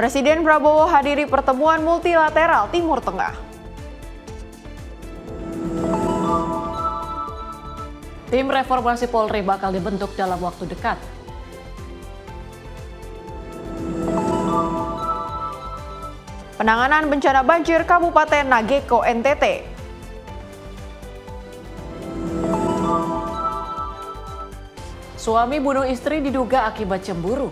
Presiden Prabowo hadiri pertemuan multilateral Timur Tengah. Tim reformasi Polri bakal dibentuk dalam waktu dekat. Penanganan bencana banjir Kabupaten Nageko, NTT. Suami bunuh istri diduga akibat cemburu.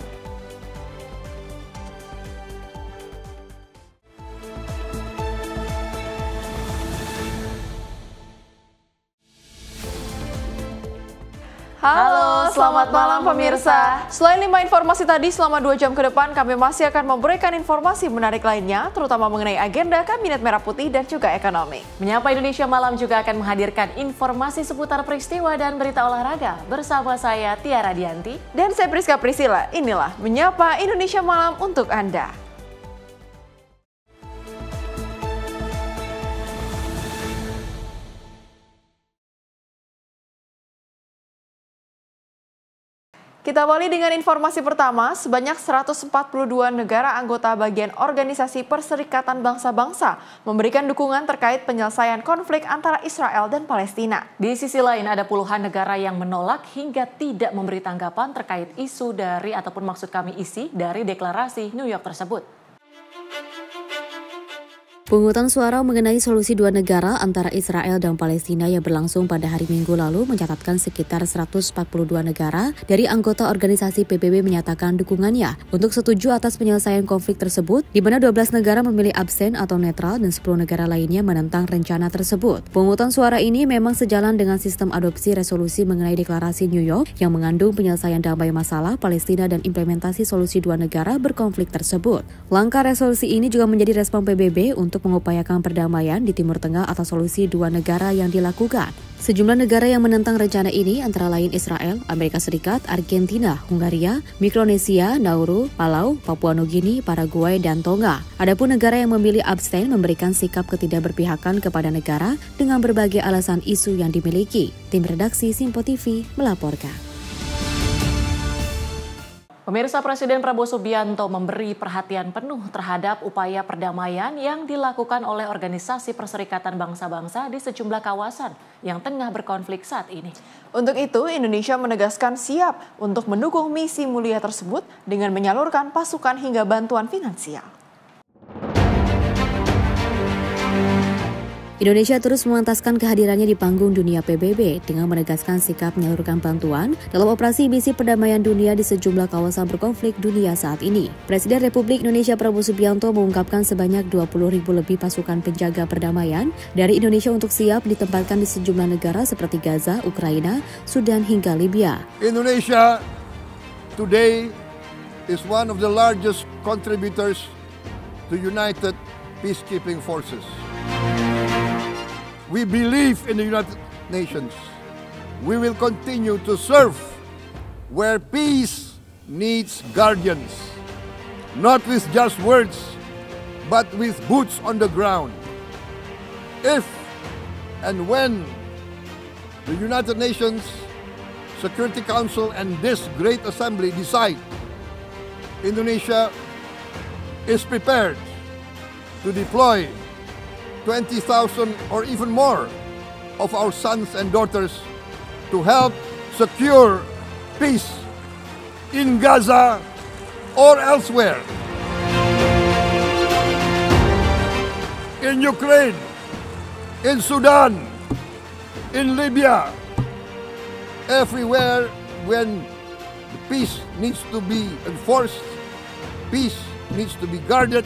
Halo, selamat malam pemirsa. Selain 5 informasi tadi, selama 2 jam ke depan kami masih akan memberikan informasi menarik lainnya, terutama mengenai agenda Kabinet Merah Putih dan juga ekonomi. Menyapa Indonesia Malam juga akan menghadirkan informasi seputar peristiwa dan berita olahraga bersama saya Tiara Dianti dan saya Priska Priscilla. Inilah Menyapa Indonesia Malam untuk Anda. Kita awali dengan informasi pertama, sebanyak 142 negara anggota bagian Organisasi Perserikatan Bangsa-Bangsa memberikan dukungan terkait penyelesaian konflik antara Israel dan Palestina. Di sisi lain ada puluhan negara yang menolak hingga tidak memberi tanggapan terkait isu dari ataupun maksud kami isi dari deklarasi New York tersebut. Pemungutan suara mengenai solusi dua negara antara Israel dan Palestina yang berlangsung pada hari Minggu lalu mencatatkan sekitar 142 negara dari anggota organisasi PBB menyatakan dukungannya untuk setuju atas penyelesaian konflik tersebut, di mana 12 negara memilih absen atau netral dan 10 negara lainnya menentang rencana tersebut. Pemungutan suara ini memang sejalan dengan sistem adopsi resolusi mengenai deklarasi New York yang mengandung penyelesaian damai masalah Palestina dan implementasi solusi dua negara berkonflik tersebut. Langkah resolusi ini juga menjadi respon PBB untuk mengupayakan perdamaian di Timur Tengah atas solusi dua negara yang dilakukan. Sejumlah negara yang menentang rencana ini antara lain Israel, Amerika Serikat, Argentina, Hungaria, Mikronesia, Nauru, Palau, Papua Nugini, Paraguay, dan Tonga. Adapun negara yang memilih abstain memberikan sikap ketidakberpihakan kepada negara dengan berbagai alasan isu yang dimiliki. Tim redaksi Simpo TV melaporkan. Pemirsa, Presiden Prabowo Subianto memberi perhatian penuh terhadap upaya perdamaian yang dilakukan oleh Organisasi Perserikatan Bangsa-Bangsa di sejumlah kawasan yang tengah berkonflik saat ini. Untuk itu, Indonesia menegaskan siap untuk mendukung misi mulia tersebut dengan menyalurkan pasukan hingga bantuan finansial. Indonesia terus memantaskan kehadirannya di panggung dunia PBB dengan menegaskan sikap menyalurkan bantuan dalam operasi misi perdamaian dunia di sejumlah kawasan berkonflik dunia saat ini. Presiden Republik Indonesia Prabowo Subianto mengungkapkan sebanyak 20.000 lebih pasukan penjaga perdamaian dari Indonesia untuk siap ditempatkan di sejumlah negara seperti Gaza, Ukraina, Sudan hingga Libya. Indonesia today is one of the largest contributors to United Peacekeeping Forces. We believe in the United Nations. We will continue to serve where peace needs guardians, not with just words, but with boots on the ground. If and when the United Nations Security Council and this great assembly decide, Indonesia is prepared to deploy 20,000 or even more of our sons and daughters to help secure peace in Gaza or elsewhere. In Ukraine, in Sudan, in Libya, everywhere when peace needs to be enforced, peace needs to be guarded,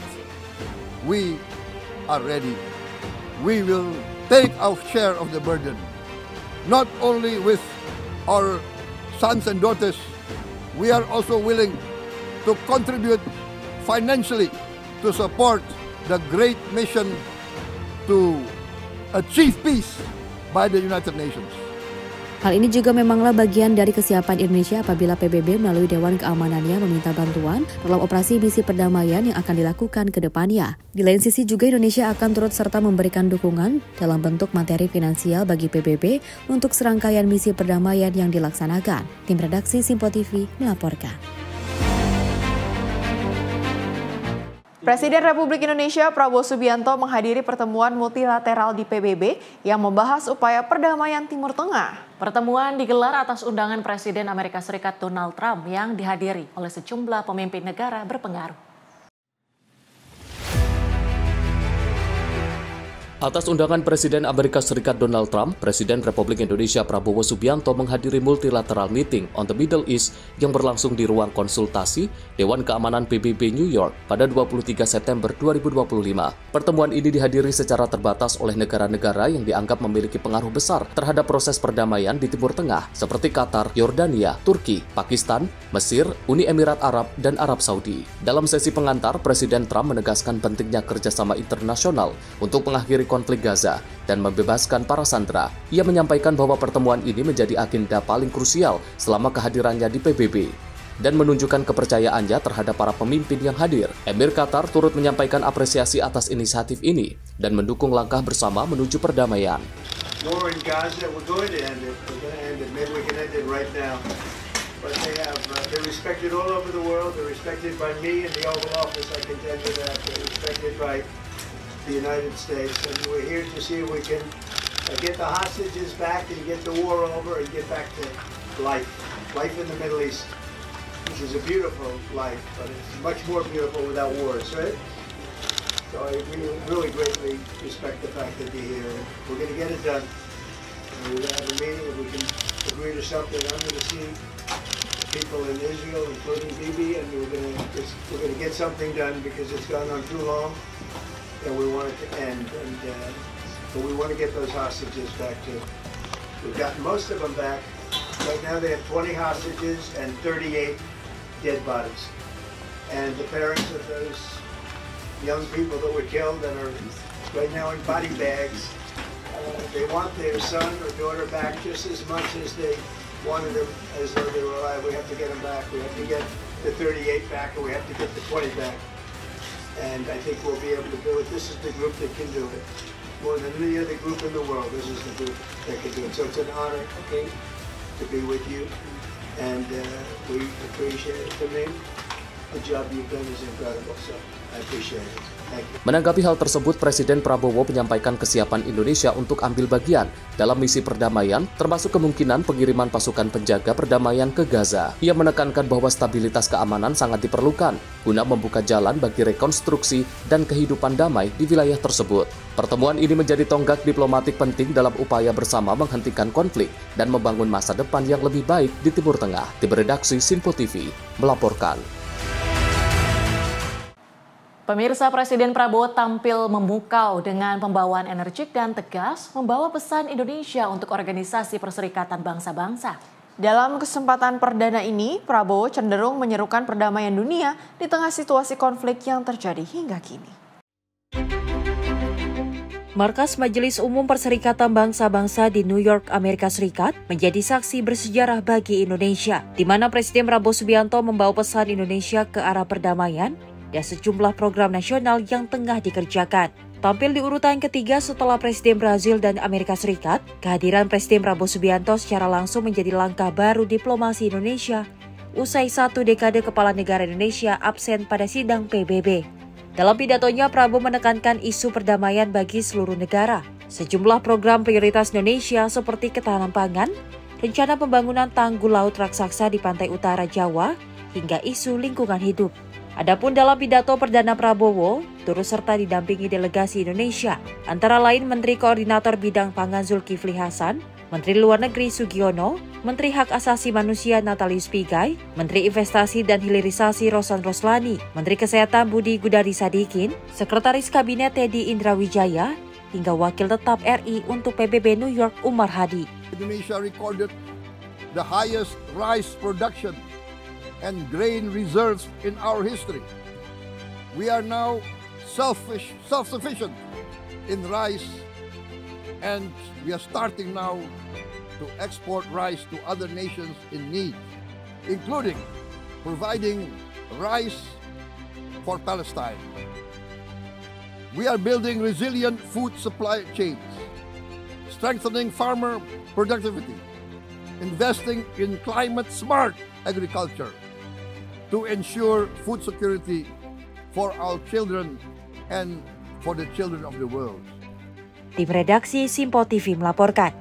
we are ready. We will take our share of the burden, not only with our sons and daughters, we are also willing to contribute financially to support the great mission to achieve peace by the United Nations. Hal ini juga memanglah bagian dari kesiapan Indonesia apabila PBB melalui Dewan Keamanannya meminta bantuan dalam operasi misi perdamaian yang akan dilakukan ke depannya. Di lain sisi juga Indonesia akan turut serta memberikan dukungan dalam bentuk materi finansial bagi PBB untuk serangkaian misi perdamaian yang dilaksanakan. Tim redaksi Simpo TV melaporkan. Presiden Republik Indonesia Prabowo Subianto menghadiri pertemuan multilateral di PBB yang membahas upaya perdamaian Timur Tengah. Pertemuan digelar atas undangan Presiden Amerika Serikat Donald Trump yang dihadiri oleh sejumlah pemimpin negara berpengaruh. Atas undangan Presiden Amerika Serikat Donald Trump, Presiden Republik Indonesia Prabowo Subianto menghadiri multilateral meeting on the Middle East yang berlangsung di ruang konsultasi Dewan Keamanan PBB New York pada 23 September 2025. Pertemuan ini dihadiri secara terbatas oleh negara-negara yang dianggap memiliki pengaruh besar terhadap proses perdamaian di Timur Tengah, seperti Qatar, Yordania, Turki, Pakistan, Mesir, Uni Emirat Arab, dan Arab Saudi. Dalam sesi pengantar, Presiden Trump menegaskan pentingnya kerjasama internasional untuk mengakhiri konflik Gaza dan membebaskan para sandera. Ia menyampaikan bahwa pertemuan ini menjadi agenda paling krusial selama kehadirannya di PBB dan menunjukkan kepercayaannya terhadap para pemimpin yang hadir. Emir Qatar turut menyampaikan apresiasi atas inisiatif ini dan mendukung langkah bersama menuju perdamaian. War in Gaza, we're going to end it. We're going to end it. Maybe we can end it right now. But they're respected all over the world. They're respected by me in the Oval Office. I can tell you that. They're respected by the United States, and we're here to see if we can get the hostages back and get the war over and get back to life in the Middle East, which is a beautiful life, but it's much more beautiful without wars, right? So I really greatly respect the fact that you're here. We're going to get it done. And we're going to have a meeting. If we can agree to something, I'm going to see people in Israel, including Bibi, and we're going to get something done because it's gone on too long. And we want it to end, but we want to get those hostages back too. We've gotten most of them back. Right now they have 20 hostages and 38 dead bodies. And the parents of those young people that were killed and are right now in body bags, they want their son or daughter back just as much as they wanted them as though they were alive. We have to get them back. We have to get the 38 back, and we have to get the 20 back. And I think we'll be able to do it. This is the group that can do it. More than any other group in the world, this is the group that can do it. So it's an honor, okay, to be with you. And we appreciate it. For me, the job you've done is incredible. So I appreciate it. Menanggapi hal tersebut, Presiden Prabowo menyampaikan kesiapan Indonesia untuk ambil bagian dalam misi perdamaian, termasuk kemungkinan pengiriman pasukan penjaga perdamaian ke Gaza. Ia menekankan bahwa stabilitas keamanan sangat diperlukan guna membuka jalan bagi rekonstruksi dan kehidupan damai di wilayah tersebut. Pertemuan ini menjadi tonggak diplomatik penting dalam upaya bersama menghentikan konflik dan membangun masa depan yang lebih baik di Timur Tengah. Tim redaksi Simpo TV melaporkan. Pemirsa, Presiden Prabowo tampil memukau dengan pembawaan energik dan tegas membawa pesan Indonesia untuk Organisasi Perserikatan Bangsa-Bangsa. Dalam kesempatan perdana ini, Prabowo cenderung menyerukan perdamaian dunia di tengah situasi konflik yang terjadi hingga kini. Markas Majelis Umum Perserikatan Bangsa-Bangsa di New York, Amerika Serikat menjadi saksi bersejarah bagi Indonesia, di mana Presiden Prabowo Subianto membawa pesan Indonesia ke arah perdamaian dan sejumlah program nasional yang tengah dikerjakan. Tampil di urutan ketiga setelah Presiden Brazil dan Amerika Serikat, kehadiran Presiden Prabowo Subianto secara langsung menjadi langkah baru diplomasi Indonesia usai 1 dekade kepala negara Indonesia absen pada sidang PBB. Dalam pidatonya, Prabowo menekankan isu perdamaian bagi seluruh negara. Sejumlah program prioritas Indonesia seperti ketahanan pangan, rencana pembangunan tanggul laut raksasa di pantai utara Jawa, hingga isu lingkungan hidup. Adapun dalam pidato perdana Prabowo, turut serta didampingi delegasi Indonesia, antara lain Menteri Koordinator Bidang Pangan Zulkifli Hasan, Menteri Luar Negeri Sugiono, Menteri Hak Asasi Manusia Natalius Pigai, Menteri Investasi dan Hilirisasi Rosan Roslani, Menteri Kesehatan Budi Gunadi Sadikin, Sekretaris Kabinet Teddy Indrawijaya, hingga Wakil Tetap RI untuk PBB New York Umar Hadi. Indonesia recorded the highest rice production and grain reserves in our history. We are now self-sufficient in rice, and we are starting now to export rice to other nations in need, including providing rice for Palestine. We are building resilient food supply chains, strengthening farmer productivity, investing in climate-smart agriculture to ensure food security for our children and for the children of the world. Tim redaksi Simpo TV melaporkan.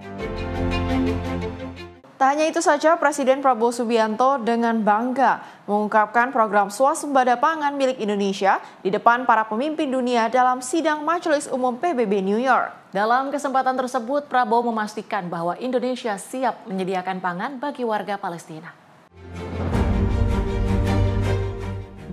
Tak hanya itu saja, Presiden Prabowo Subianto dengan bangga mengungkapkan program swasembada pangan milik Indonesia di depan para pemimpin dunia dalam sidang Majelis Umum PBB New York. Dalam kesempatan tersebut, Prabowo memastikan bahwa Indonesia siap menyediakan pangan bagi warga Palestina.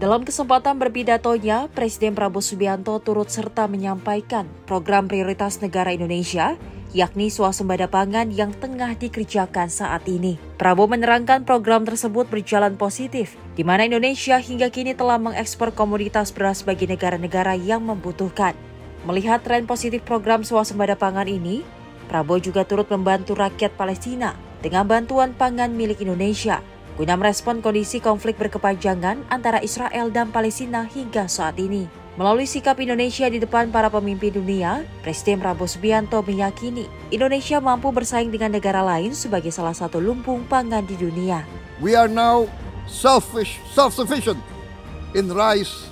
Dalam kesempatan berpidatonya, Presiden Prabowo Subianto turut serta menyampaikan program prioritas negara Indonesia, yakni swasembada pangan yang tengah dikerjakan saat ini. Prabowo menerangkan program tersebut berjalan positif, di mana Indonesia hingga kini telah mengekspor komoditas beras bagi negara-negara yang membutuhkan. Melihat tren positif program swasembada pangan ini, Prabowo juga turut membantu rakyat Palestina dengan bantuan pangan milik Indonesia, guna merespon kondisi konflik berkepanjangan antara Israel dan Palestina hingga saat ini. Melalui sikap Indonesia di depan para pemimpin dunia, Presiden Prabowo Subianto meyakini Indonesia mampu bersaing dengan negara lain sebagai salah satu lumbung pangan di dunia. We are now self-sufficient in rice,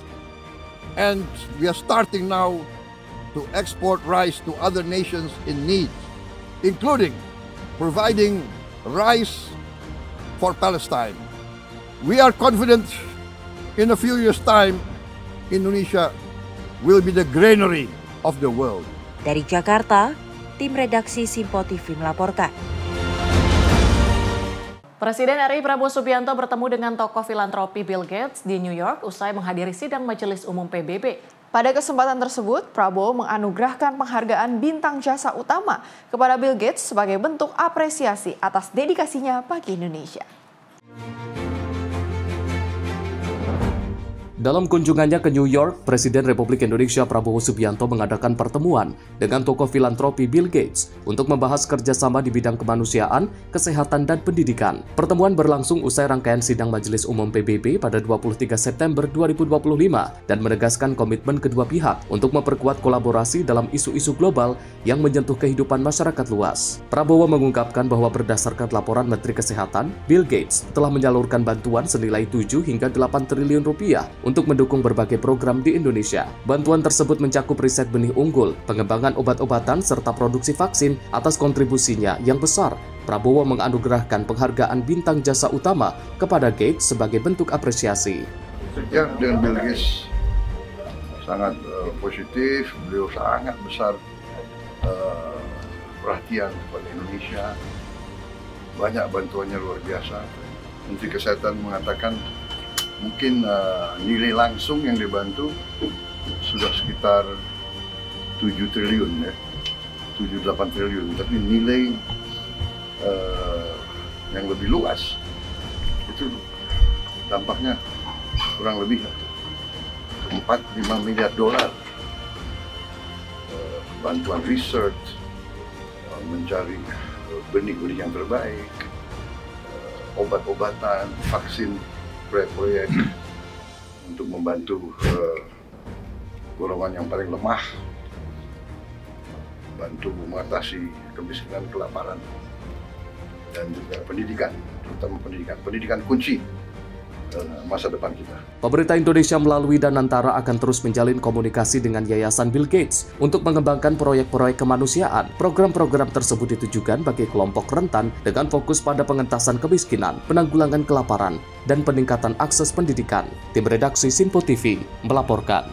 and we are starting now to export rice to other nations in need, including providing rice for Palestine. We are confident in a few years' time, Indonesia will be the granary of the world. Dari Jakarta, tim redaksi Simpo TV melaporkan. Presiden RI Prabowo Subianto bertemu dengan tokoh filantropi Bill Gates di New York usai menghadiri sidang Majelis Umum PBB. Pada kesempatan tersebut, Prabowo menganugerahkan penghargaan Bintang Jasa Utama kepada Bill Gates sebagai bentuk apresiasi atas dedikasinya bagi Indonesia. Dalam kunjungannya ke New York, Presiden Republik Indonesia Prabowo Subianto mengadakan pertemuan dengan tokoh filantropi Bill Gates untuk membahas kerjasama di bidang kemanusiaan, kesehatan, dan pendidikan. Pertemuan berlangsung usai rangkaian sidang Majelis Umum PBB pada 23 September 2025 dan menegaskan komitmen kedua pihak untuk memperkuat kolaborasi dalam isu-isu global yang menyentuh kehidupan masyarakat luas. Prabowo mengungkapkan bahwa berdasarkan laporan Menteri Kesehatan, Bill Gates telah menyalurkan bantuan senilai 7 hingga 8 triliun rupiah untuk mendukung berbagai program di Indonesia. Bantuan tersebut mencakup riset benih unggul, pengembangan obat-obatan, serta produksi vaksin. Atas kontribusinya yang besar, Prabowo menganugerahkan penghargaan Bintang Jasa Utama kepada Gates sebagai bentuk apresiasi. Ya, dengan Bill Gates sangat positif, beliau sangat besar perhatian kepada Indonesia, banyak bantuannya luar biasa. Menteri Kesehatan mengatakan mungkin nilai langsung yang dibantu sudah sekitar 7 triliun ya, 7-8 triliun, tapi nilai yang lebih luas itu dampaknya kurang lebih 4-5 miliar dolar. Bantuan research, mencari benih-benih yang terbaik, obat-obatan, vaksin, proyek-proyek untuk membantu golongan yang paling lemah, bantu mengatasi kemiskinan, kelaparan, dan juga pendidikan, terutama pendidikan kunci masa depan kita. Pemerintah Indonesia melalui Danantara akan terus menjalin komunikasi dengan Yayasan Bill Gates untuk mengembangkan proyek-proyek kemanusiaan. Program-program tersebut ditujukan bagi kelompok rentan dengan fokus pada pengentasan kemiskinan, penanggulangan kelaparan, dan peningkatan akses pendidikan. Tim redaksi Simpo TV melaporkan.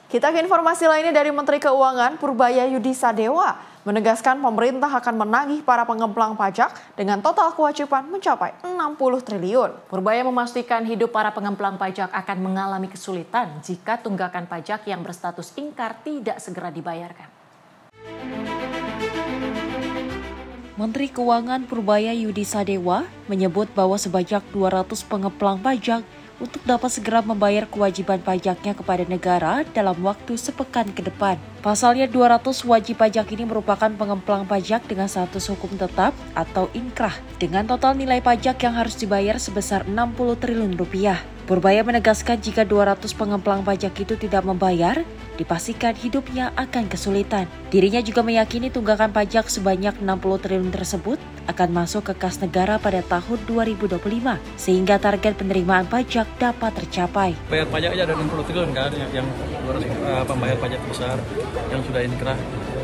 Kita ke informasi lainnya dari Menteri Keuangan Purbaya Yudi Sadewa menegaskan pemerintah akan menagih para pengemplang pajak dengan total kewajiban mencapai 60 triliun. Purbaya memastikan hidup para pengemplang pajak akan mengalami kesulitan jika tunggakan pajak yang berstatus ingkar tidak segera dibayarkan. Menteri Keuangan Purbaya Yudi Sadewa menyebut bahwa sebanyak 200 pengemplang pajak untuk dapat segera membayar kewajiban pajaknya kepada negara dalam waktu sepekan ke depan. Pasalnya 200 wajib pajak ini merupakan pengemplang pajak dengan status hukum tetap atau inkrah dengan total nilai pajak yang harus dibayar sebesar 60 triliun rupiah. Purbaya menegaskan jika 200 pengemplang pajak itu tidak membayar, dipastikan hidupnya akan kesulitan. Dirinya juga meyakini tunggakan pajak sebanyak 60 triliun tersebut akan masuk ke kas negara pada tahun 2025, sehingga target penerimaan pajak dapat tercapai. Bayar pajak aja ada 60 triliun kan, yang pembayar pajak besar yang sudah inkrah.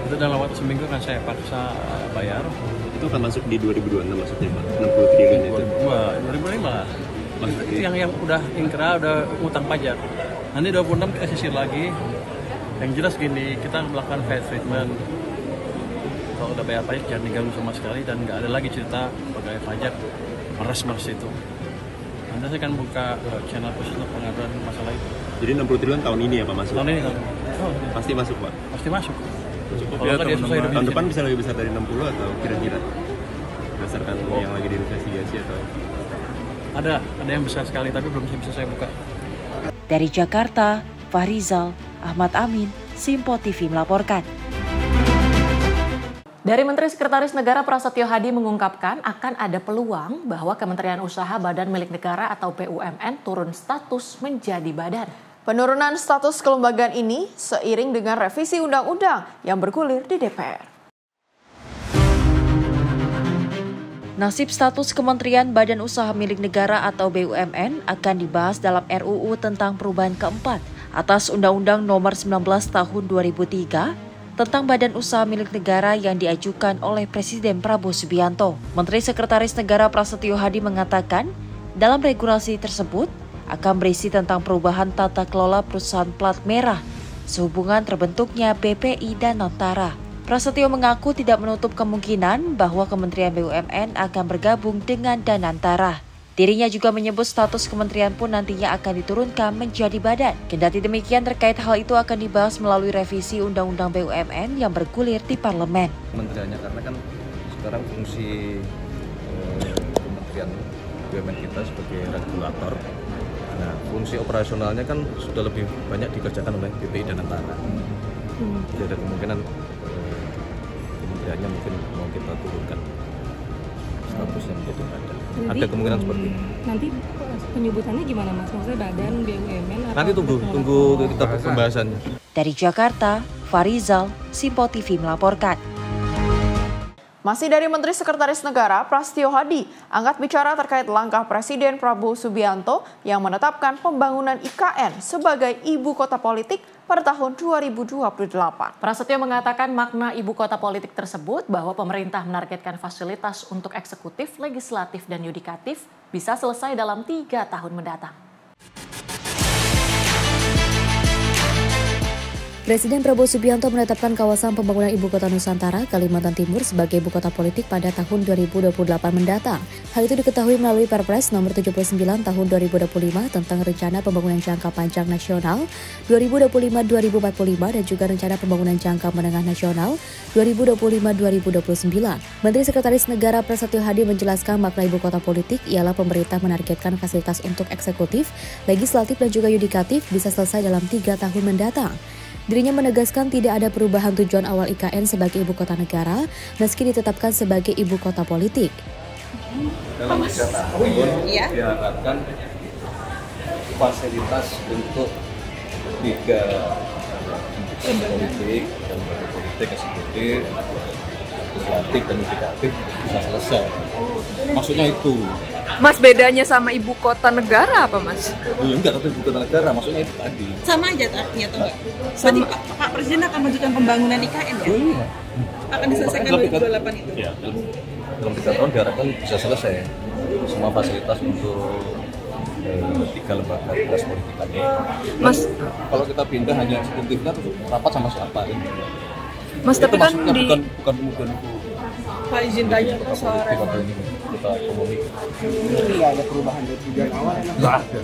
Itu dalam waktu seminggu kan saya paksa bayar. Itu akan masuk di 2026 maksudnya Pak, 60 triliun itu? 2005. Itu yang udah inkrah, udah utang pajak. Nanti 26 kita sisir lagi. Yang jelas gini, kita melakukan fair treatment. Kalau udah bayar pajak jangan diganggu sama sekali dan nggak ada lagi cerita pegawai pajak meres itu. Nanti saya akan buka channel khusus untuk pengaduan masalah itu. Jadi 60 triliun tahun ini ya Pak masuk? Tahun ini. Pasti masuk Pak? Pasti masuk. Kalau dia tahun depan bisa lebih besar dari 60 atau kira-kira? Berdasarkan yang lagi diinvestigasi atau? Ada yang besar sekali tapi belum bisa saya buka. Dari Jakarta, Fahrizal, Ahmad Amin, Simpo TV melaporkan. Dari Menteri Sekretaris Negara Prasetyo Hadi mengungkapkan akan ada peluang bahwa Kementerian Usaha Badan Milik Negara atau BUMN turun status menjadi badan. Penurunan status kelembagaan ini seiring dengan revisi undang-undang yang bergulir di DPR. Nasib status Kementerian Badan Usaha Milik Negara atau BUMN akan dibahas dalam RUU tentang perubahan keempat atas Undang-Undang Nomor 19 Tahun 2003 tentang Badan Usaha Milik Negara yang diajukan oleh Presiden Prabowo Subianto. Menteri Sekretaris Negara Prasetyo Hadi mengatakan, dalam regulasi tersebut akan berisi tentang perubahan tata kelola perusahaan plat merah sehubungan terbentuknya BPI dan Nantara. Prasetyo mengaku tidak menutup kemungkinan bahwa Kementerian BUMN akan bergabung dengan Danantara. Dirinya juga menyebut status kementerian pun nantinya akan diturunkan menjadi badan. Kendati demikian, terkait hal itu akan dibahas melalui revisi Undang-Undang BUMN yang bergulir di parlemen. Kementeriannya karena kan sekarang fungsi Kementerian BUMN kita sebagai regulator. Nah, fungsi operasionalnya kan sudah lebih banyak dikerjakan oleh BPI dan Nantara. Jadi ada kemungkinan kementeriannya mungkin mau kita turunkan statusnya menjadi badan. Ada kemungkinan seperti itu. Nanti penyebutannya gimana Mas? Maksudnya badan BUMN atau? Nanti tunggu kita pembahasannya. Dari Jakarta, Fahrizal, Simpo TV melaporkan. Masih dari Menteri Sekretaris Negara Prasetyo Hadi, angkat bicara terkait langkah Presiden Prabowo Subianto yang menetapkan pembangunan IKN sebagai ibu kota politik pada tahun 2028. Prasetyo mengatakan makna ibu kota politik tersebut bahwa pemerintah menargetkan fasilitas untuk eksekutif, legislatif, dan yudikatif bisa selesai dalam 3 tahun mendatang. Presiden Prabowo Subianto menetapkan kawasan pembangunan Ibu Kota Nusantara, Kalimantan Timur sebagai ibu kota politik pada tahun 2028 mendatang. Hal itu diketahui melalui Perpres nomor 79 tahun 2025 tentang Rencana Pembangunan Jangka Panjang Nasional 2025-2045 dan juga Rencana Pembangunan Jangka Menengah Nasional 2025-2029. Menteri Sekretaris Negara Prasetyo Hadi menjelaskan makna ibu kota politik ialah pemerintah menargetkan fasilitas untuk eksekutif, legislatif, dan juga yudikatif bisa selesai dalam 3 tahun mendatang. Dirinya menegaskan tidak ada perubahan tujuan awal IKN sebagai ibu kota negara meski ditetapkan sebagai ibu kota politik. Dalam 3 tahun diharapkan fasilitas untuk 3 politik dan politik eksekutif, legislatif dan yudikatif bisa selesai. Maksudnya itu. Mas, bedanya sama ibu kota negara apa Mas? Enggak, tapi ibu kota negara maksudnya itu tadi. Sama aja artinya atau enggak? Berarti Pak Presiden akan melanjutkan pembangunan IKN ya? Iya. Akan diselesaikan 2028 itu? Ya, dalam 3 tahun diharapkan bisa selesai semua fasilitas untuk 3 lembaga tugas politik tadi. Mas, kalau kita pindah hanya eksekutifnya terus rapat sama siapa ini? Mas, tapi kan di bukan kemudian itu. Pak izin tanya ke soal kita ekonomi. Nggak ada perubahan dari tujuan awal. Nggak ada.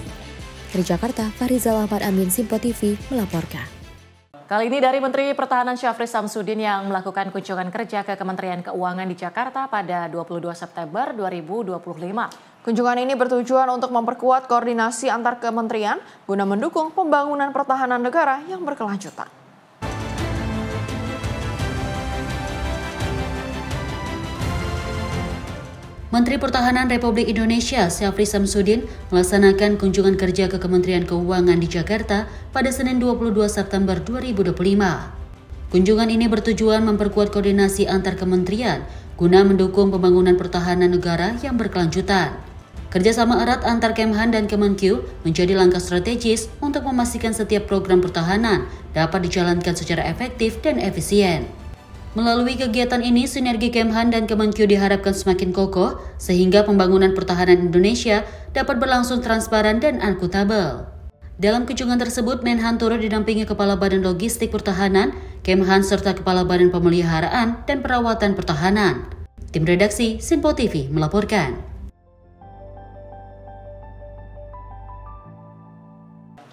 Dari Jakarta, Fahrizal Ahmad Amin, Simpo TV melaporkan. Kali ini dari Menteri Pertahanan Syafri Samsudin yang melakukan kunjungan kerja ke Kementerian Keuangan di Jakarta pada 22 September 2025. Kunjungan ini bertujuan untuk memperkuat koordinasi antar kementerian guna mendukung pembangunan pertahanan negara yang berkelanjutan. Menteri Pertahanan Republik Indonesia Syafri Samsudin melaksanakan kunjungan kerja ke Kementerian Keuangan di Jakarta pada Senin 22 September 2025. Kunjungan ini bertujuan memperkuat koordinasi antar kementerian guna mendukung pembangunan pertahanan negara yang berkelanjutan. Kerjasama erat antar Kemhan dan Kemenkyu menjadi langkah strategis untuk memastikan setiap program pertahanan dapat dijalankan secara efektif dan efisien. Melalui kegiatan ini, sinergi Kemhan dan Kemenkyu diharapkan semakin kokoh sehingga pembangunan pertahanan Indonesia dapat berlangsung transparan dan akuntabel. Dalam kunjungan tersebut, Menhan turut didampingi Kepala Badan Logistik Pertahanan, Kemhan serta Kepala Badan Pemeliharaan dan Perawatan Pertahanan. Tim redaksi Sinpo TV melaporkan.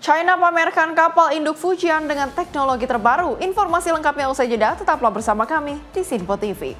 China pamerkan kapal induk Fujian dengan teknologi terbaru. Informasi lengkapnya usai jeda, tetaplah bersama kami di Sinpo TV.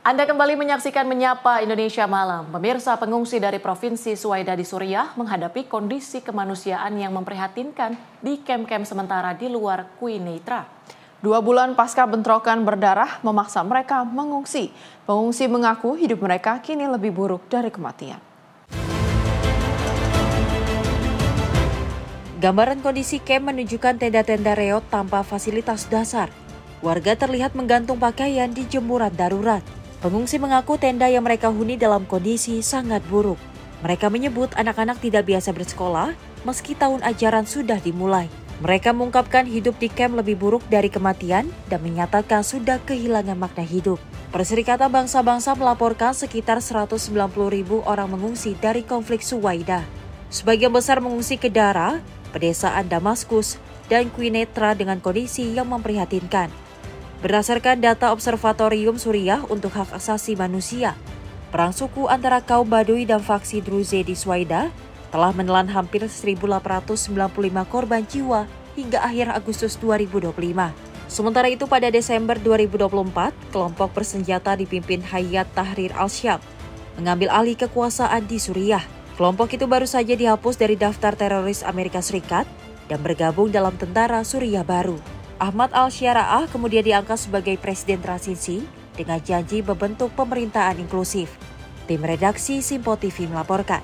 Anda kembali menyaksikan Menyapa Indonesia Malam. Pemirsa, pengungsi dari Provinsi Suwaida di Suriah menghadapi kondisi kemanusiaan yang memprihatinkan di kem-kem sementara di luar Quneitra. 2 bulan pasca bentrokan berdarah memaksa mereka mengungsi. Pengungsi mengaku hidup mereka kini lebih buruk dari kematian. Gambaran kondisi kem menunjukkan tenda-tenda reot tanpa fasilitas dasar. Warga terlihat menggantung pakaian di jemuran darurat. Pengungsi mengaku tenda yang mereka huni dalam kondisi sangat buruk. Mereka menyebut anak-anak tidak biasa bersekolah meski tahun ajaran sudah dimulai. Mereka mengungkapkan hidup di kem lebih buruk dari kematian dan menyatakan sudah kehilangan makna hidup. Perserikatan Bangsa-Bangsa melaporkan sekitar 190.000 orang mengungsi dari konflik Suwaida. Sebagian besar mengungsi ke Dara, pedesaan Damaskus, dan Quneitra dengan kondisi yang memprihatinkan. Berdasarkan data Observatorium Suriah untuk Hak Asasi Manusia, perang suku antara kaum Baduy dan faksi Druze di Suwaida telah menelan hampir 1.895 korban jiwa hingga akhir Agustus 2025. Sementara itu pada Desember 2024, kelompok bersenjata dipimpin Hayat Tahrir al-Syam mengambil alih kekuasaan di Suriah. Kelompok itu baru saja dihapus dari daftar teroris Amerika Serikat dan bergabung dalam tentara Suriah baru. Ahmad al-Syara'ah kemudian diangkat sebagai presiden transisi dengan janji membentuk pemerintahan inklusif. Tim redaksi Sinpo TV melaporkan.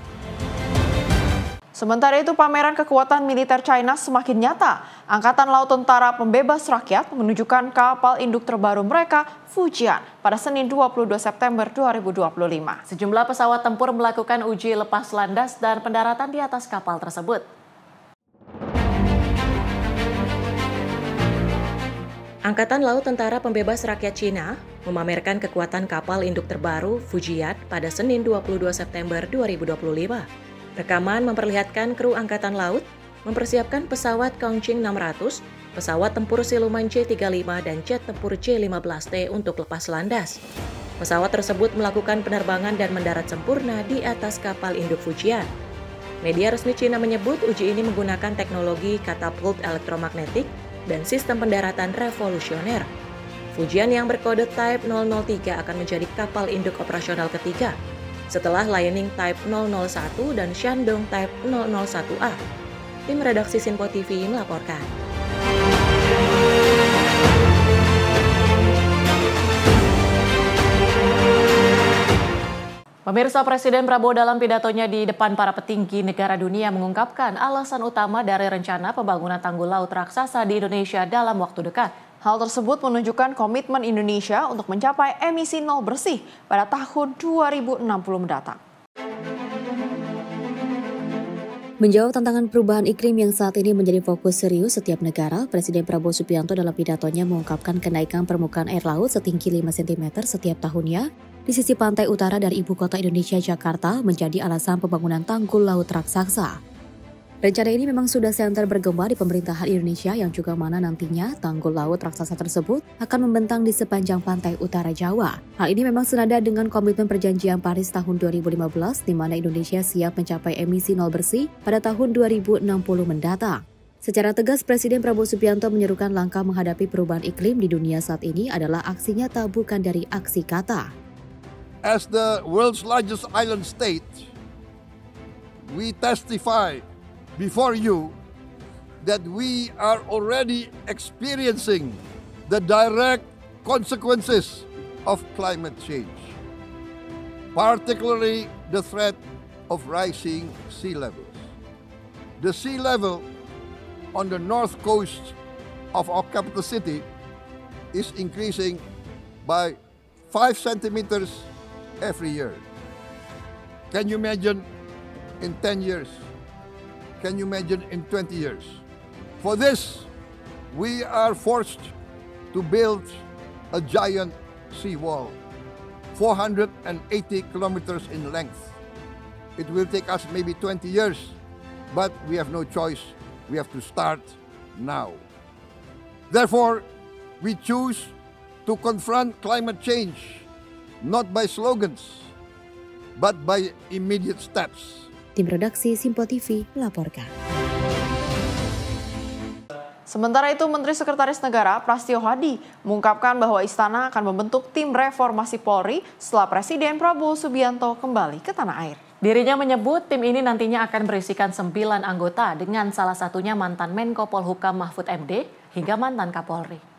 Sementara itu, pameran kekuatan militer China semakin nyata. Angkatan Laut Tentara Pembebas Rakyat menunjukkan kapal induk terbaru mereka, Fujian, pada Senin 22 September 2025. Sejumlah pesawat tempur melakukan uji lepas landas dan pendaratan di atas kapal tersebut. Angkatan Laut Tentara Pembebas Rakyat Cina memamerkan kekuatan kapal induk terbaru Fujian pada Senin 22 September 2025. Rekaman memperlihatkan kru Angkatan Laut mempersiapkan pesawat Kongqing 600, pesawat tempur siluman C-35 dan jet tempur C-15T untuk lepas landas. Pesawat tersebut melakukan penerbangan dan mendarat sempurna di atas kapal induk Fujian. Media resmi Cina menyebut uji ini menggunakan teknologi katapult elektromagnetik dan sistem pendaratan revolusioner. Fujian yang berkode Type 003 akan menjadi kapal induk operasional ketiga setelah Liaoning Type 001 dan Shandong Type 001A. Tim redaksi Sinpo TV melaporkan. Pemirsa, Presiden Prabowo dalam pidatonya di depan para petinggi negara dunia mengungkapkan alasan utama dari rencana pembangunan tanggul laut raksasa di Indonesia dalam waktu dekat. Hal tersebut menunjukkan komitmen Indonesia untuk mencapai emisi nol bersih pada tahun 2060 mendatang. Menjawab tantangan perubahan iklim yang saat ini menjadi fokus serius setiap negara, Presiden Prabowo Subianto dalam pidatonya mengungkapkan kenaikan permukaan air laut setinggi 5 cm setiap tahunnya di sisi pantai utara dari ibu kota Indonesia, Jakarta, menjadi alasan pembangunan tanggul laut raksasa. Rencana ini memang sudah senter bergema di pemerintahan Indonesia yang juga mana nantinya tanggul laut raksasa tersebut akan membentang di sepanjang pantai utara Jawa. Hal ini memang senada dengan komitmen perjanjian Paris tahun 2015 di mana Indonesia siap mencapai emisi nol bersih pada tahun 2060 mendatang. Secara tegas, Presiden Prabowo Subianto menyerukan langkah menghadapi perubahan iklim di dunia saat ini adalah aksi nyata bukan dari aksi kata. As the world's largest island state, we testify before you that we are already experiencing the direct consequences of climate change, particularly the threat of rising sea levels. The sea level on the north coast of our capital city is increasing by 5 centimeters every year. Can you imagine in 10 years? Can you imagine in 20 years? For this, we are forced to build a giant seawall, 480 kilometers in length. It will take us maybe 20 years, but we have no choice. We have to start now. Therefore, we choose to confront climate change, not by slogans, but by immediate steps. Tim redaksi Simpo TV melaporkan. Sementara itu, Menteri Sekretaris Negara Prasetyo Hadi mengungkapkan bahwa Istana akan membentuk tim reformasi Polri setelah Presiden Prabowo Subianto kembali ke tanah air. Dirinya menyebut tim ini nantinya akan berisikan 9 anggota dengan salah satunya mantan Menko Polhukam Mahfud MD hingga mantan Kapolri.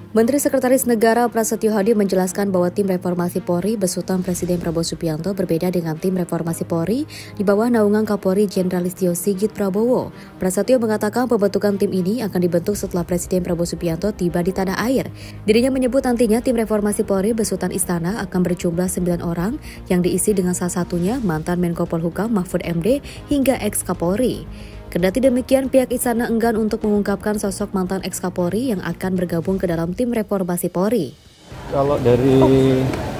Menteri Sekretaris Negara Prasetyo Hadi menjelaskan bahwa tim reformasi Polri besutan Presiden Prabowo Subianto berbeda dengan tim reformasi Polri di bawah naungan Kapolri Jenderal Listio Sigit Prabowo. Prasetyo mengatakan pembentukan tim ini akan dibentuk setelah Presiden Prabowo Subianto tiba di tanah air. Dirinya menyebut nantinya tim reformasi Polri besutan Istana akan berjumlah 9 orang yang diisi dengan salah satunya mantan Menko Polhukam Mahfud MD hingga ex-Kapolri. Kendati demikian, pihak Istana enggan untuk mengungkapkan sosok mantan ex-Kapolri yang akan bergabung ke dalam tim reformasi Polri. Kalau dari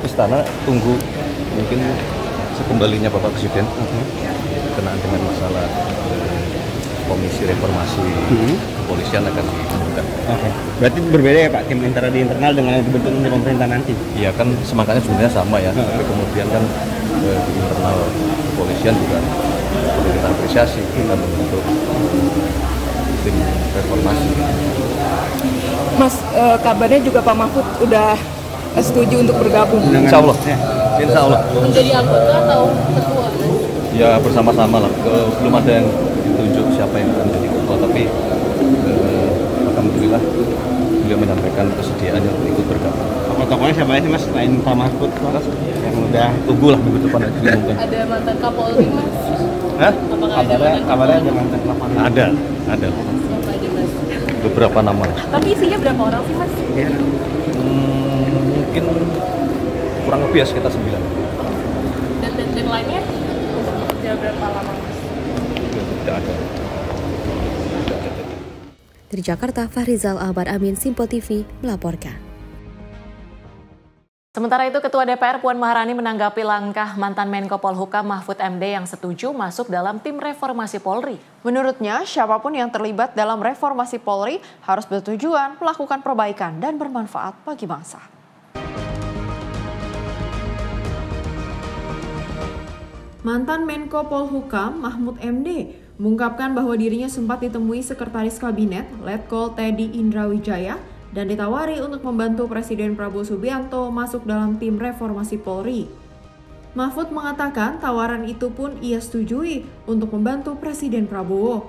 Istana, tunggu mungkin sekembalinya Bapak Presiden berkenaan dengan masalah Komisi Reformasi Kepolisian akan diumumkan. Oke. Berarti berbeda ya Pak, tim antara di internal dengan yang dibentuk untuk pemerintah nanti? Iya kan, semangatnya sebenarnya sama ya, tapi kemudian kan di internal kepolisian juga perlu kita apresiasi, kita membentuk tim reformasi. Mas, kabarnya juga Pak Mahfud udah setuju untuk bergabung. Insya Allah. Insya Allah. Menjadi anggota atau ketua? Ya bersama-sama lah. Belum ada yang ditunjuk siapa yang akan menjadi ketua, tapi alhamdulillah beliau menyampaikan kesediaannya untuk ikut bergabung. Tokoh-tokohnya siapa aja sih Mas selain Pak Mahfud yang udah tunggulah minggu depan aja diumumkan. Ada mantan Kapolri Mas? Hah? Kabarnya ada mantan Kapolri? Ada. Siapa aja Mas? Beberapa nama. Tapi isinya berapa orang sih Mas? Ya. Mungkin kurang lebih ya sekitar 9. Dan lainnya? Sudah berapa lama Mas? Tidak ada. Dari Jakarta, Fahrizal Ahmad Amin, Simpo TV melaporkan. Sementara itu, Ketua DPR Puan Maharani menanggapi langkah mantan Menko Polhukam Mahfud MD yang setuju masuk dalam tim reformasi Polri. Menurutnya, siapapun yang terlibat dalam reformasi Polri harus bertujuan melakukan perbaikan dan bermanfaat bagi bangsa. Mantan Menko Polhukam Mahfud MD mengungkapkan bahwa dirinya sempat ditemui Sekretaris Kabinet Letkol Teddy Indrawijaya dan ditawari untuk membantu Presiden Prabowo Subianto masuk dalam tim reformasi Polri. Mahfud mengatakan tawaran itu pun ia setujui untuk membantu Presiden Prabowo.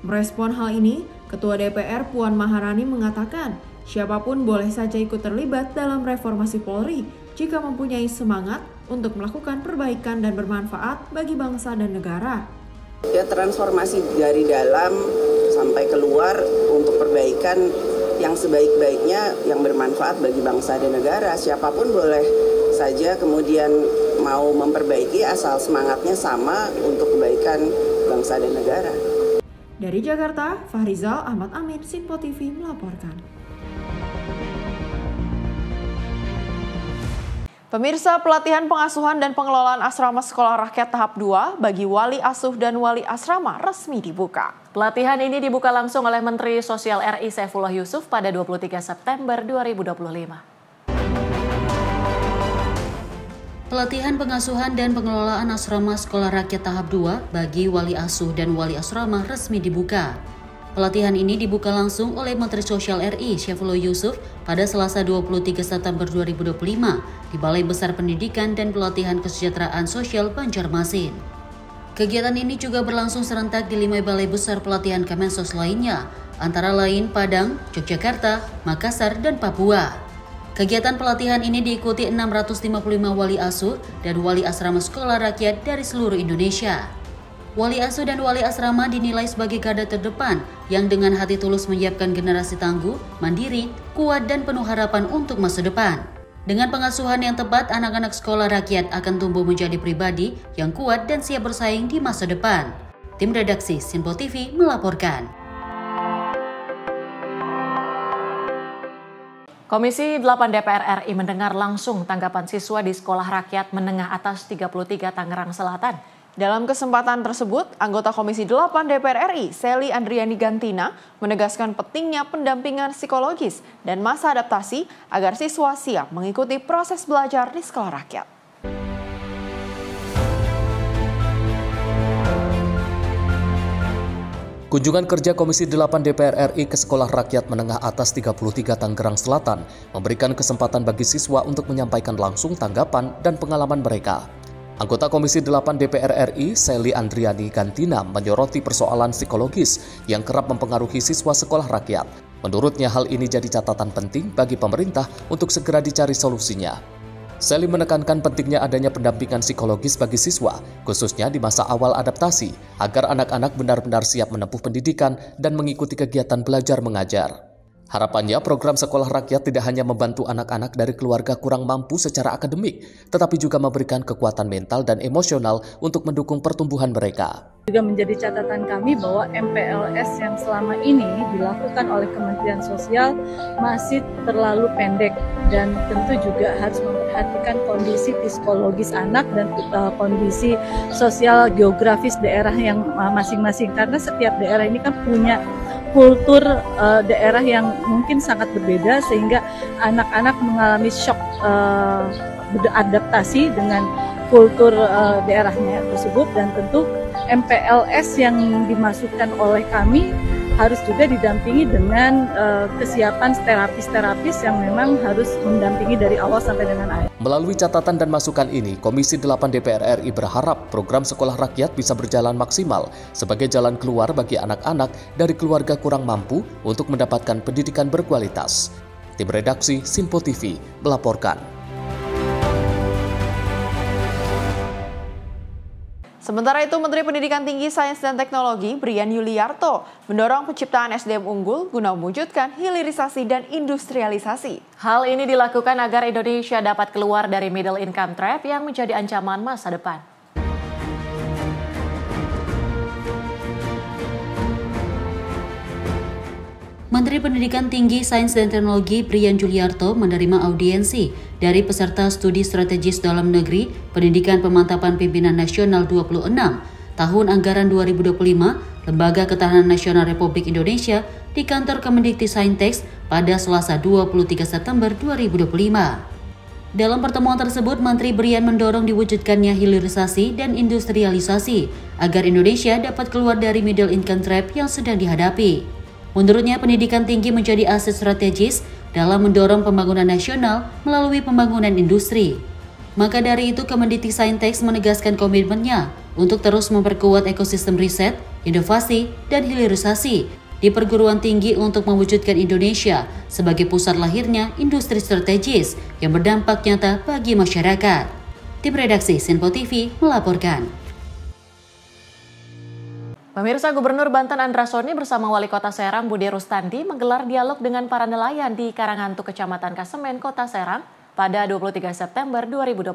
Merespon hal ini, Ketua DPR Puan Maharani mengatakan siapapun boleh saja ikut terlibat dalam reformasi Polri jika mempunyai semangat untuk melakukan perbaikan dan bermanfaat bagi bangsa dan negara. Ya, transformasi dari dalam sampai keluar untuk perbaikan yang sebaik-baiknya yang bermanfaat bagi bangsa dan negara. Siapapun boleh saja kemudian mau memperbaiki asal semangatnya sama untuk kebaikan bangsa dan negara. Dari Jakarta, Fahrizal Ahmad Amin, Simpo TV melaporkan. Pemirsa, pelatihan pengasuhan dan pengelolaan asrama sekolah rakyat tahap 2 bagi wali asuh dan wali asrama resmi dibuka. Pelatihan ini dibuka langsung oleh Menteri Sosial RI Saifullah Yusuf pada 23 September 2025. Pelatihan pengasuhan dan pengelolaan asrama sekolah rakyat tahap 2 bagi wali asuh dan wali asrama resmi dibuka. Pelatihan ini dibuka langsung oleh Menteri Sosial RI Saifullah Yusuf pada Selasa 23 September 2025 di Balai Besar Pendidikan dan Pelatihan Kesejahteraan Sosial Banjarmasin. Kegiatan ini juga berlangsung serentak di 5 balai besar pelatihan Kemensos lainnya, antara lain Padang, Yogyakarta, Makassar, dan Papua. Kegiatan pelatihan ini diikuti 655 wali asuh dan wali asrama sekolah rakyat dari seluruh Indonesia. Wali asuh dan wali asrama dinilai sebagai garda terdepan yang dengan hati tulus menyiapkan generasi tangguh, mandiri, kuat, dan penuh harapan untuk masa depan. Dengan pengasuhan yang tepat, anak-anak sekolah rakyat akan tumbuh menjadi pribadi yang kuat dan siap bersaing di masa depan. Tim redaksi Sinpo TV melaporkan. Komisi 8 DPR RI mendengar langsung tanggapan siswa di Sekolah Rakyat Menengah Atas 33 Tangerang Selatan. Dalam kesempatan tersebut, anggota Komisi 8 DPR RI, Sely Andriani Gantina, menegaskan pentingnya pendampingan psikologis dan masa adaptasi agar siswa siap mengikuti proses belajar di sekolah rakyat. Kunjungan kerja Komisi 8 DPR RI ke Sekolah Rakyat Menengah Atas 33 Tangerang Selatan memberikan kesempatan bagi siswa untuk menyampaikan langsung tanggapan dan pengalaman mereka. Anggota Komisi 8 DPR RI, Sely Andriani Gantina, menyoroti persoalan psikologis yang kerap mempengaruhi siswa sekolah rakyat. Menurutnya hal ini jadi catatan penting bagi pemerintah untuk segera dicari solusinya. Sely menekankan pentingnya adanya pendampingan psikologis bagi siswa, khususnya di masa awal adaptasi, agar anak-anak benar-benar siap menempuh pendidikan dan mengikuti kegiatan belajar mengajar. Harapannya program sekolah rakyat tidak hanya membantu anak-anak dari keluarga kurang mampu secara akademik, tetapi juga memberikan kekuatan mental dan emosional untuk mendukung pertumbuhan mereka. Juga menjadi catatan kami bahwa MPLS yang selama ini dilakukan oleh Kementerian Sosial masih terlalu pendek dan tentu juga harus memperhatikan kondisi psikologis anak dan kondisi sosial geografis daerah yang masing-masing, karena setiap daerah ini kan punya kultur daerah yang mungkin sangat berbeda sehingga anak-anak mengalami shock beradaptasi dengan kultur daerahnya tersebut, dan tentu MPLS yang dimasukkan oleh kami harus juga didampingi dengan kesiapan terapis-terapis yang memang harus mendampingi dari awal sampai dengan akhir. Melalui catatan dan masukan ini, Komisi 8 DPR RI berharap program sekolah rakyat bisa berjalan maksimal sebagai jalan keluar bagi anak-anak dari keluarga kurang mampu untuk mendapatkan pendidikan berkualitas. Tim redaksi Sinpo TV melaporkan. Sementara itu, Menteri Pendidikan Tinggi, Sains dan Teknologi Brian Yuliarto mendorong penciptaan SDM unggul guna mewujudkan hilirisasi dan industrialisasi. Hal ini dilakukan agar Indonesia dapat keluar dari middle income trap yang menjadi ancaman masa depan. Menteri Pendidikan Tinggi, Sains dan Teknologi Brian Yuliarto menerima audiensi dari peserta studi strategis dalam negeri Pendidikan Pemantapan Pimpinan Nasional 26 tahun anggaran 2025 Lembaga Ketahanan Nasional Republik Indonesia di kantor Kemendikti-Saintex pada Selasa 23 September 2025. Dalam pertemuan tersebut, Menteri Brian mendorong diwujudkannya hilirisasi dan industrialisasi agar Indonesia dapat keluar dari middle income trap yang sedang dihadapi. Menurutnya, pendidikan tinggi menjadi aset strategis dalam mendorong pembangunan nasional melalui pembangunan industri. Maka dari itu, Kemendikti-Saintex menegaskan komitmennya untuk terus memperkuat ekosistem riset, inovasi, dan hilirisasi di perguruan tinggi untuk mewujudkan Indonesia sebagai pusat lahirnya industri strategis yang berdampak nyata bagi masyarakat. Tim redaksi Sinpo TV melaporkan. Pemirsa, Gubernur Banten Andra Soni bersama Wali Kota Serang Budi Rustandi menggelar dialog dengan para nelayan di Karanghantu, Kecamatan Kasemen, Kota Serang pada 23 September 2025.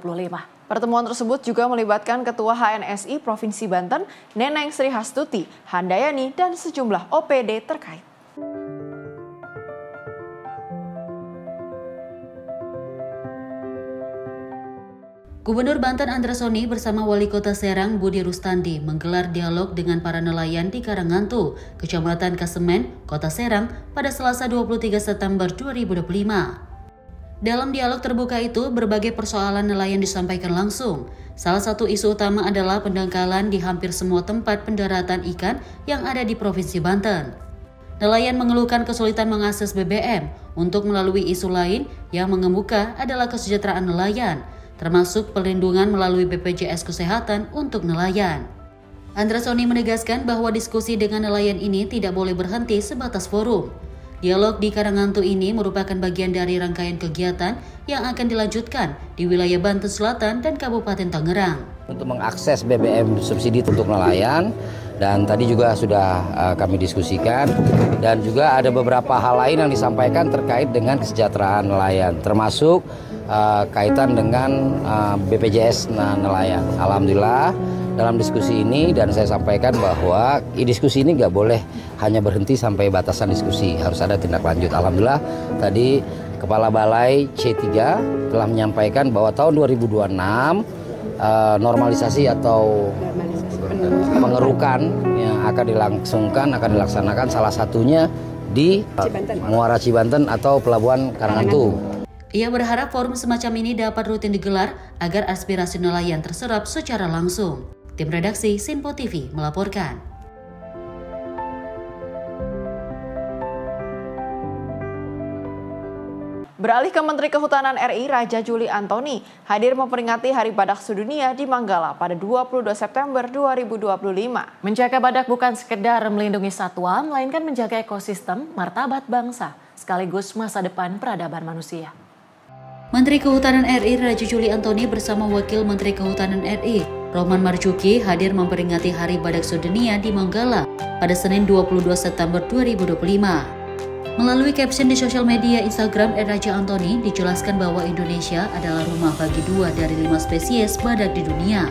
Pertemuan tersebut juga melibatkan Ketua HNSI Provinsi Banten, Neneng Sri Hastuti, Handayani, dan sejumlah OPD terkait. Gubernur Banten Andra Soni bersama Wali Kota Serang Budi Rustandi menggelar dialog dengan para nelayan di Karangantu, Kecamatan Kasemen, Kota Serang pada Selasa 23 September 2025. Dalam dialog terbuka itu, berbagai persoalan nelayan disampaikan langsung. Salah satu isu utama adalah pendangkalan di hampir semua tempat pendaratan ikan yang ada di Provinsi Banten. Nelayan mengeluhkan kesulitan mengakses BBM. Untuk melalui isu lain yang mengemuka adalah kesejahteraan nelayan, termasuk perlindungan melalui BPJS Kesehatan untuk nelayan. Andra Soni menegaskan bahwa diskusi dengan nelayan ini tidak boleh berhenti sebatas forum. Dialog di Karangantu ini merupakan bagian dari rangkaian kegiatan yang akan dilanjutkan di wilayah Banten Selatan dan Kabupaten Tangerang. Untuk mengakses BBM subsidi untuk nelayan, dan tadi juga sudah kami diskusikan, dan juga ada beberapa hal lain yang disampaikan terkait dengan kesejahteraan nelayan, termasuk kaitan dengan BPJS nelayan. Alhamdulillah dalam diskusi ini, dan saya sampaikan bahwa diskusi ini nggak boleh hanya berhenti sampai batasan diskusi, harus ada tindak lanjut. Alhamdulillah tadi Kepala Balai C3 telah menyampaikan bahwa tahun 2026 normalisasi atau pengerukan yang akan dilaksanakan salah satunya di Muara Cibanten atau Pelabuhan Karangantu. Ia berharap forum semacam ini dapat rutin digelar agar aspirasi nelayan terserap secara langsung. Tim redaksi Sinpo TV melaporkan. Beralih ke Menteri Kehutanan RI, Raja Juli Antoni hadir memperingati Hari Badak Sedunia di Manggala pada 22 September 2025. Menjaga badak bukan sekedar melindungi satwa, melainkan menjaga ekosistem, martabat bangsa, sekaligus masa depan peradaban manusia. Menteri Kehutanan RI Raja Juli Antoni bersama Wakil Menteri Kehutanan RI Roman Marzuki hadir memperingati Hari Badak Sedunia di Manggala pada Senin 22 September 2025. Melalui caption di sosial media Instagram Raja Antoni dijelaskan bahwa Indonesia adalah rumah bagi 2 dari 5 spesies badak di dunia,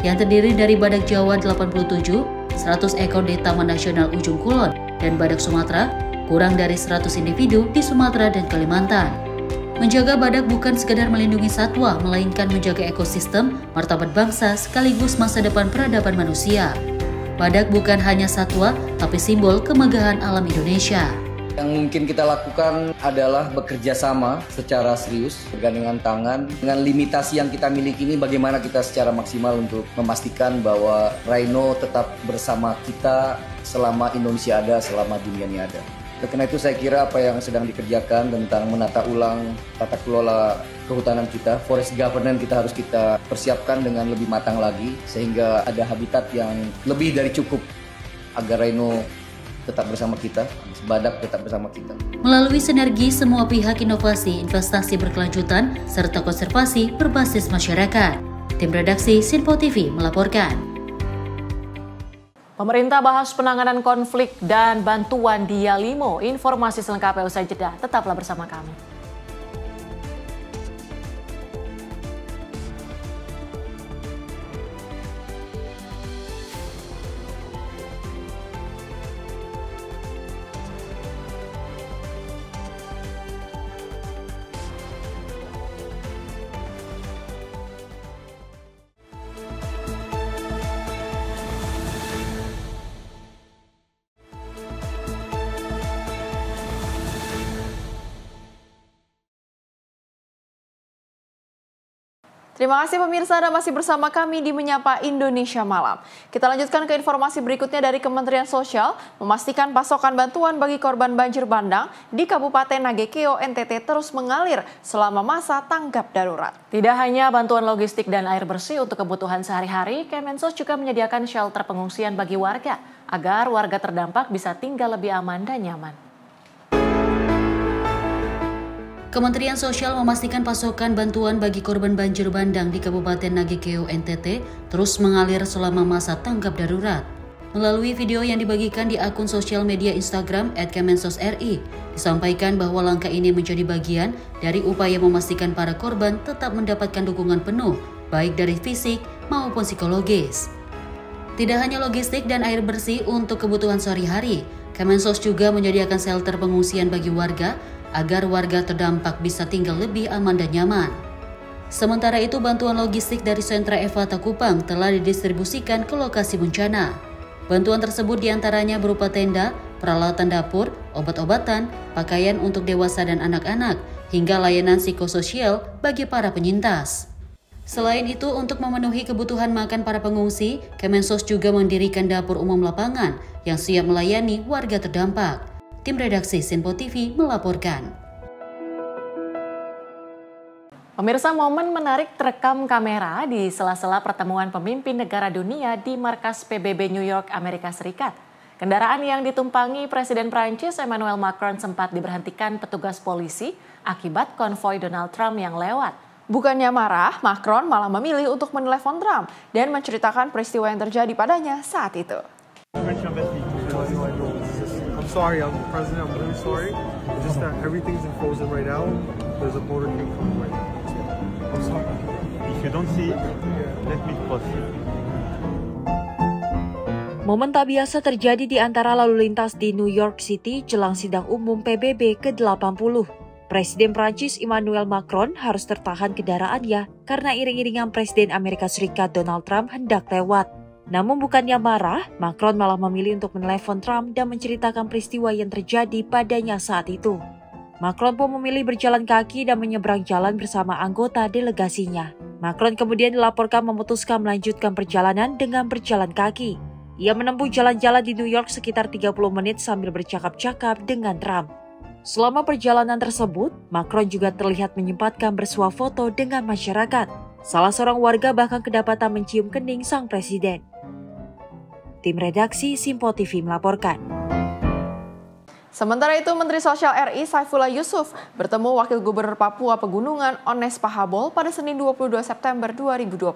yang terdiri dari badak Jawa 87, 100 ekor di Taman Nasional Ujung Kulon, dan badak Sumatera kurang dari 100 individu di Sumatera dan Kalimantan. Menjaga badak bukan sekadar melindungi satwa, melainkan menjaga ekosistem, martabat bangsa, sekaligus masa depan peradaban manusia. Badak bukan hanya satwa, tapi simbol kemegahan alam Indonesia. Yang mungkin kita lakukan adalah bekerja sama secara serius, bergandengan tangan. Dengan limitasi yang kita miliki ini, bagaimana kita secara maksimal untuk memastikan bahwa rhino tetap bersama kita selama Indonesia ada, selama dunia ini ada. Karena itu saya kira apa yang sedang dikerjakan tentang menata ulang tata kelola kehutanan kita, forest governance kita harus kita persiapkan dengan lebih matang lagi, sehingga ada habitat yang lebih dari cukup agar rhino tetap bersama kita, badak tetap bersama kita. Melalui sinergi semua pihak, inovasi, investasi berkelanjutan, serta konservasi berbasis masyarakat. Tim redaksi Sinpo TV melaporkan. Pemerintah bahas penanganan konflik dan bantuan di Yalimo. Informasi selengkapnya usai jeda. Tetaplah bersama kami. Terima kasih pemirsa, Anda masih bersama kami di Menyapa Indonesia Malam. Kita lanjutkan ke informasi berikutnya dari Kementerian Sosial, memastikan pasokan bantuan bagi korban banjir bandang di Kabupaten Nagekeo, NTT terus mengalir selama masa tanggap darurat. Tidak hanya bantuan logistik dan air bersih untuk kebutuhan sehari-hari, Kemensos juga menyediakan shelter pengungsian bagi warga, agar warga terdampak bisa tinggal lebih aman dan nyaman. Kementerian Sosial memastikan pasokan bantuan bagi korban banjir bandang di Kabupaten Nagekeo, NTT terus mengalir selama masa tanggap darurat. Melalui video yang dibagikan di akun sosial media Instagram @KemenSosRI, disampaikan bahwa langkah ini menjadi bagian dari upaya memastikan para korban tetap mendapatkan dukungan penuh, baik dari fisik maupun psikologis. Tidak hanya logistik dan air bersih untuk kebutuhan sehari-hari, Kemensos juga menyediakan shelter pengungsian bagi warga, agar warga terdampak bisa tinggal lebih aman dan nyaman. Sementara itu, bantuan logistik dari Sentra Evata Kupang telah didistribusikan ke lokasi bencana. Bantuan tersebut diantaranya berupa tenda, peralatan dapur, obat-obatan, pakaian untuk dewasa dan anak-anak, hingga layanan psikososial bagi para penyintas. Selain itu, untuk memenuhi kebutuhan makan para pengungsi, Kemensos juga mendirikan dapur umum lapangan yang siap melayani warga terdampak. Tim redaksi Sinpo TV melaporkan. Pemirsa, momen menarik terekam kamera di sela-sela pertemuan pemimpin negara dunia di markas PBB New York, Amerika Serikat. Kendaraan yang ditumpangi Presiden Prancis Emmanuel Macron sempat diberhentikan petugas polisi akibat konvoi Donald Trump yang lewat. Bukannya marah, Macron malah memilih untuk menelepon Trump dan menceritakan peristiwa yang terjadi padanya saat itu. I'm sorry, President. I'm really sorry. It's just that everything's frozen right now. There's a motorcade coming right now. I'm sorry. If you don't see it, let me pause. Momen tak biasa terjadi di antara lalu lintas di New York City jelang sidang umum PBB ke-80. Presiden Prancis Emmanuel Macron harus tertahan kendaraannya karena iring-iringan Presiden Amerika Serikat Donald Trump hendak lewat. Namun bukannya marah, Macron malah memilih untuk menelepon Trump dan menceritakan peristiwa yang terjadi padanya saat itu. Macron pun memilih berjalan kaki dan menyeberang jalan bersama anggota delegasinya. Macron kemudian dilaporkan memutuskan melanjutkan perjalanan dengan berjalan kaki. Ia menempuh jalan-jalan di New York sekitar 30 menit sambil bercakap-cakap dengan Trump. Selama perjalanan tersebut, Macron juga terlihat menyempatkan bersuah foto dengan masyarakat. Salah seorang warga bahkan kedapatan mencium kening sang presiden. Tim redaksi Sinpo TV melaporkan. Sementara itu, Menteri Sosial RI Saifullah Yusuf bertemu Wakil Gubernur Papua Pegunungan Ones Pahabol pada Senin 22 September 2025.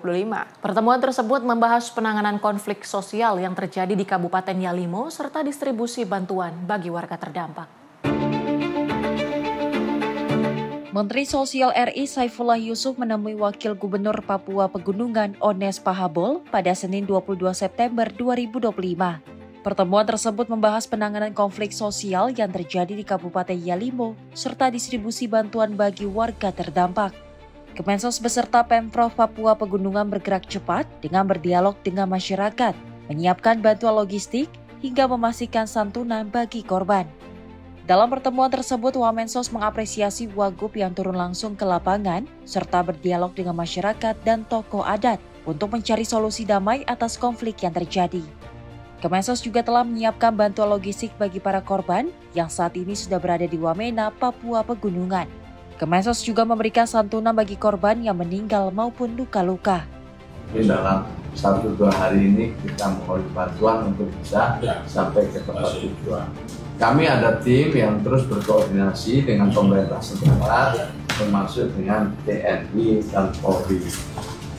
Pertemuan tersebut membahas penanganan konflik sosial yang terjadi di Kabupaten Yalimo serta distribusi bantuan bagi warga terdampak. Menteri Sosial RI Saifullah Yusuf menemui Wakil Gubernur Papua Pegunungan Ones Pahabol pada Senin 22 September 2025. Pertemuan tersebut membahas penanganan konflik sosial yang terjadi di Kabupaten Yalimo serta distribusi bantuan bagi warga terdampak. Kemensos beserta Pemprov Papua Pegunungan bergerak cepat dengan berdialog dengan masyarakat, menyiapkan bantuan logistik hingga memastikan santunan bagi korban. Dalam pertemuan tersebut, Wamensos mengapresiasi Wagub yang turun langsung ke lapangan serta berdialog dengan masyarakat dan tokoh adat untuk mencari solusi damai atas konflik yang terjadi. Kemensos juga telah menyiapkan bantuan logistik bagi para korban yang saat ini sudah berada di Wamena, Papua Pegunungan. Kemensos juga memberikan santunan bagi korban yang meninggal maupun luka-luka. Dalam 1-2 hari ini kita mohon bantuan untuk bisa sampai ke tempat tujuan. Kami ada tim yang terus berkoordinasi dengan pemerintah setempat, termasuk dengan TNI dan Polri.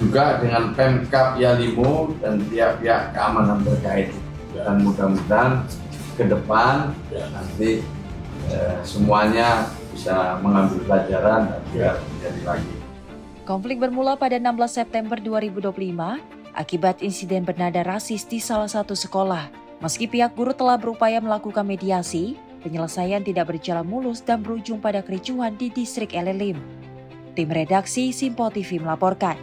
Juga dengan Pemkab Yalimo dan pihak-pihak keamanan terkait. Dan mudah-mudahan ke depan nanti semuanya bisa mengambil pelajaran dan tidak terjadi lagi. Konflik bermula pada 16 September 2025 akibat insiden bernada rasis di salah satu sekolah. Meski pihak guru telah berupaya melakukan mediasi, penyelesaian tidak berjalan mulus dan berujung pada kericuhan di distrik Elelim. Tim redaksi Sinpo TV melaporkan.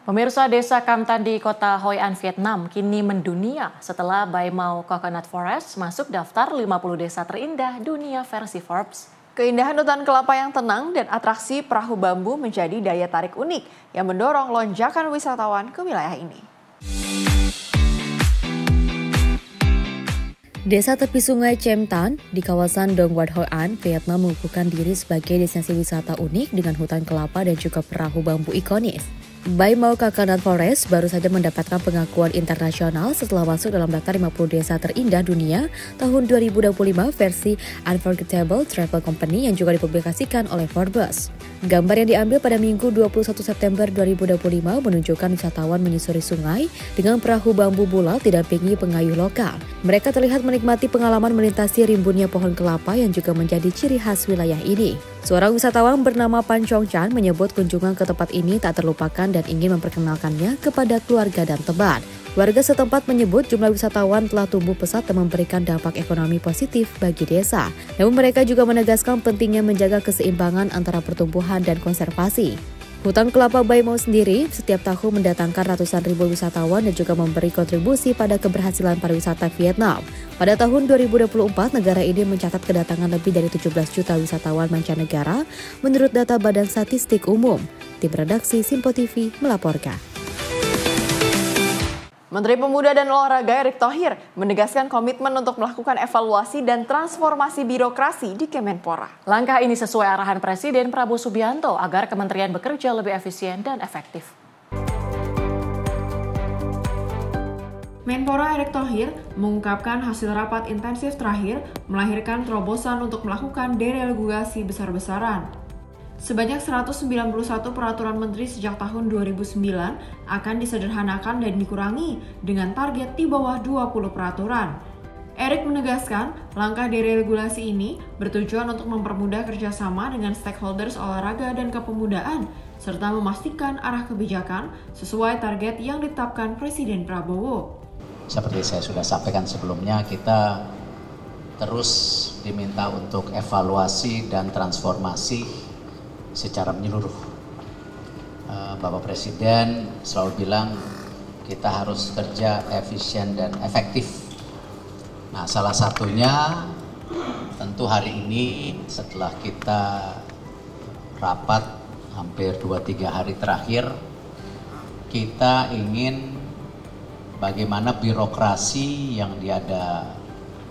Pemirsa, desa Cam Tan di kota Hoi An, Vietnam kini mendunia setelah Bai Mau Coconut Forest masuk daftar 50 desa terindah dunia versi Forbes. Keindahan hutan kelapa yang tenang dan atraksi perahu bambu menjadi daya tarik unik yang mendorong lonjakan wisatawan ke wilayah ini. Desa tepi sungai Cam Tan di kawasan Dong Wat Hoi An, Vietnam mengukuhkan diri sebagai destinasi wisata unik dengan hutan kelapa dan juga perahu bambu ikonis. Bai Mau Coconut Forest baru saja mendapatkan pengakuan internasional setelah masuk dalam daftar 50 desa terindah dunia tahun 2025 versi Unforgettable Travel Company yang juga dipublikasikan oleh Forbes. Gambar yang diambil pada Minggu 21 September 2025 menunjukkan wisatawan menyusuri sungai dengan perahu bambu bulat didampingi pengayuh lokal. Mereka terlihat menikmati pengalaman melintasi rimbunnya pohon kelapa yang juga menjadi ciri khas wilayah ini. Seorang wisatawan bernama Pan Chong Chan menyebut kunjungan ke tempat ini tak terlupakan dan ingin memperkenalkannya kepada keluarga dan teman. Warga setempat menyebut jumlah wisatawan telah tumbuh pesat dan memberikan dampak ekonomi positif bagi desa. Namun mereka juga menegaskan pentingnya menjaga keseimbangan antara pertumbuhan dan konservasi. Hutan Kelapa Baimau sendiri setiap tahun mendatangkan ratusan ribu wisatawan dan juga memberi kontribusi pada keberhasilan pariwisata Vietnam. Pada tahun 2024, negara ini mencatat kedatangan lebih dari 17 juta wisatawan mancanegara menurut data Badan Statistik Umum. Tim redaksi Simpo TV melaporkan. Menteri Pemuda dan Olahraga Erick Thohir menegaskan komitmen untuk melakukan evaluasi dan transformasi birokrasi di Kemenpora. Langkah ini sesuai arahan Presiden Prabowo Subianto agar kementerian bekerja lebih efisien dan efektif. Menpora Erick Thohir mengungkapkan hasil rapat intensif terakhir melahirkan terobosan untuk melakukan deregulasi besar-besaran. Sebanyak 191 peraturan menteri sejak tahun 2009 akan disederhanakan dan dikurangi dengan target di bawah 20 peraturan. Erick menegaskan langkah deregulasi ini bertujuan untuk mempermudah kerjasama dengan stakeholders olahraga dan kepemudaan, serta memastikan arah kebijakan sesuai target yang ditetapkan Presiden Prabowo. Seperti saya sudah sampaikan sebelumnya, kita terus diminta untuk evaluasi dan transformasi secara menyeluruh. Bapak Presiden selalu bilang kita harus kerja efisien dan efektif. Nah, salah satunya tentu hari ini setelah kita rapat hampir 2-3 hari terakhir, kita ingin bagaimana birokrasi yang ada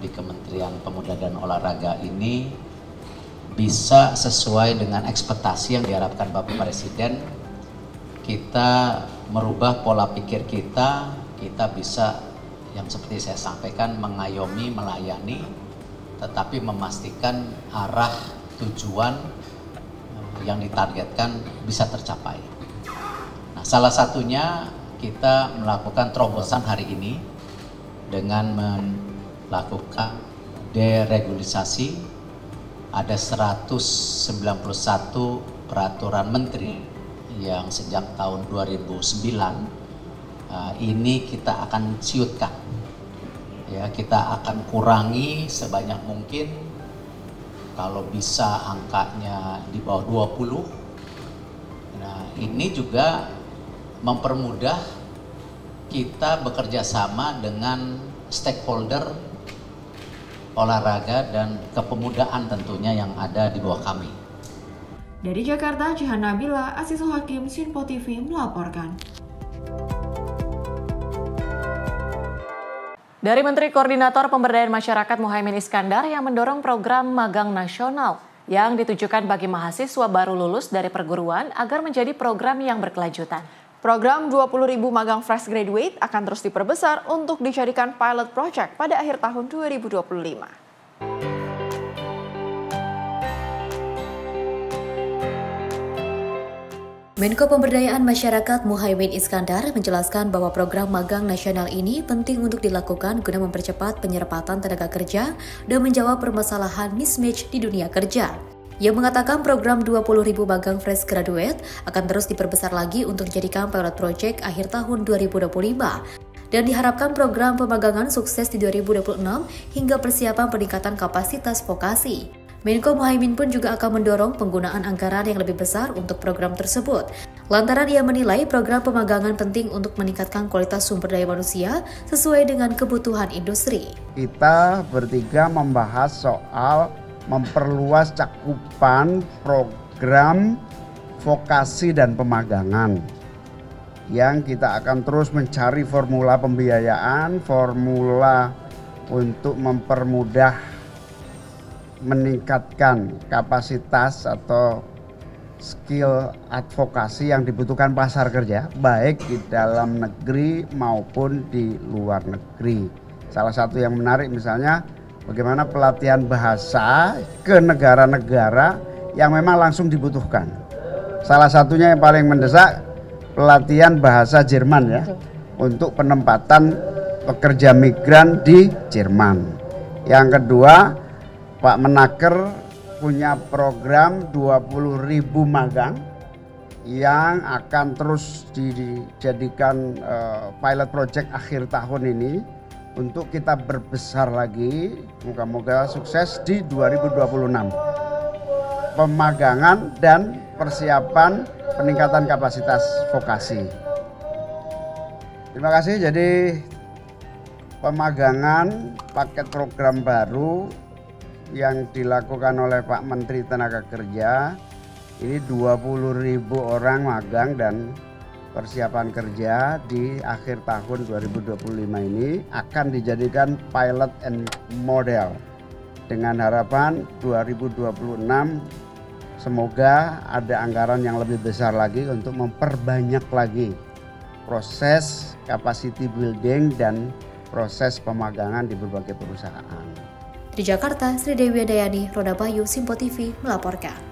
di Kementerian Pemuda dan Olahraga ini bisa sesuai dengan ekspektasi yang diharapkan Bapak Presiden. Kita merubah pola pikir kita bisa yang seperti saya sampaikan mengayomi, melayani, tetapi memastikan arah tujuan yang ditargetkan bisa tercapai. Nah, salah satunya kita melakukan terobosan hari ini dengan melakukan deregulasi. Ada 191 peraturan menteri yang sejak tahun 2009 ini kita akan ciutkan. Ya, kita akan kurangi sebanyak mungkin, kalau bisa angkanya di bawah 20. Nah, ini juga mempermudah kita bekerja sama dengan stakeholder olahraga dan kepemudaan tentunya yang ada di bawah kami. Dari Jakarta, Jihan Nabila, Asisul Hakim, Simpo TV melaporkan. Dari Menteri Koordinator Pemberdayaan Masyarakat Muhaimin Iskandar yang mendorong program magang nasional yang ditujukan bagi mahasiswa baru lulus dari perguruan agar menjadi program yang berkelanjutan. Program 20.000 magang fresh graduate akan terus diperbesar untuk dijadikan pilot project pada akhir tahun 2025. Menko Pemberdayaan Masyarakat Muhaimin Iskandar menjelaskan bahwa program magang nasional ini penting untuk dilakukan guna mempercepat penyerapatan tenaga kerja dan menjawab permasalahan mismatch di dunia kerja. Ia mengatakan program 20.000 magang fresh graduate akan terus diperbesar lagi untuk dijadikan pilot project akhir tahun 2025. Dan diharapkan program pemagangan sukses di 2026 hingga persiapan peningkatan kapasitas vokasi. Menko Muhaimin pun juga akan mendorong penggunaan anggaran yang lebih besar untuk program tersebut. Lantaran ia menilai program pemagangan penting untuk meningkatkan kualitas sumber daya manusia sesuai dengan kebutuhan industri. Kita bertiga membahas soal memperluas cakupan program vokasi dan pemagangan yang kita akan terus mencari formula pembiayaan, formula untuk mempermudah meningkatkan kapasitas atau skill advokasi yang dibutuhkan pasar kerja baik di dalam negeri maupun di luar negeri. Salah satu yang menarik misalnya bagaimana pelatihan bahasa ke negara-negara yang memang langsung dibutuhkan. Salah satunya yang paling mendesak pelatihan bahasa Jerman ya, untuk penempatan pekerja migran di Jerman. Yang kedua, Pak Menaker punya program 20.000 magang yang akan terus dijadikan pilot project akhir tahun ini untuk kita berbesar lagi, moga-moga sukses di 2026. Pemagangan dan persiapan peningkatan kapasitas vokasi. Terima kasih. Jadi pemagangan paket program baru yang dilakukan oleh Pak Menteri Tenaga Kerja, ini 20.000 orang magang dan persiapan kerja di akhir tahun 2025 ini akan dijadikan pilot and model. Dengan harapan 2026 semoga ada anggaran yang lebih besar lagi untuk memperbanyak lagi proses capacity building dan proses pemagangan di berbagai perusahaan. Di Jakarta, Sri Dewi Dayani, Roda Bayu, Simpo TV melaporkan.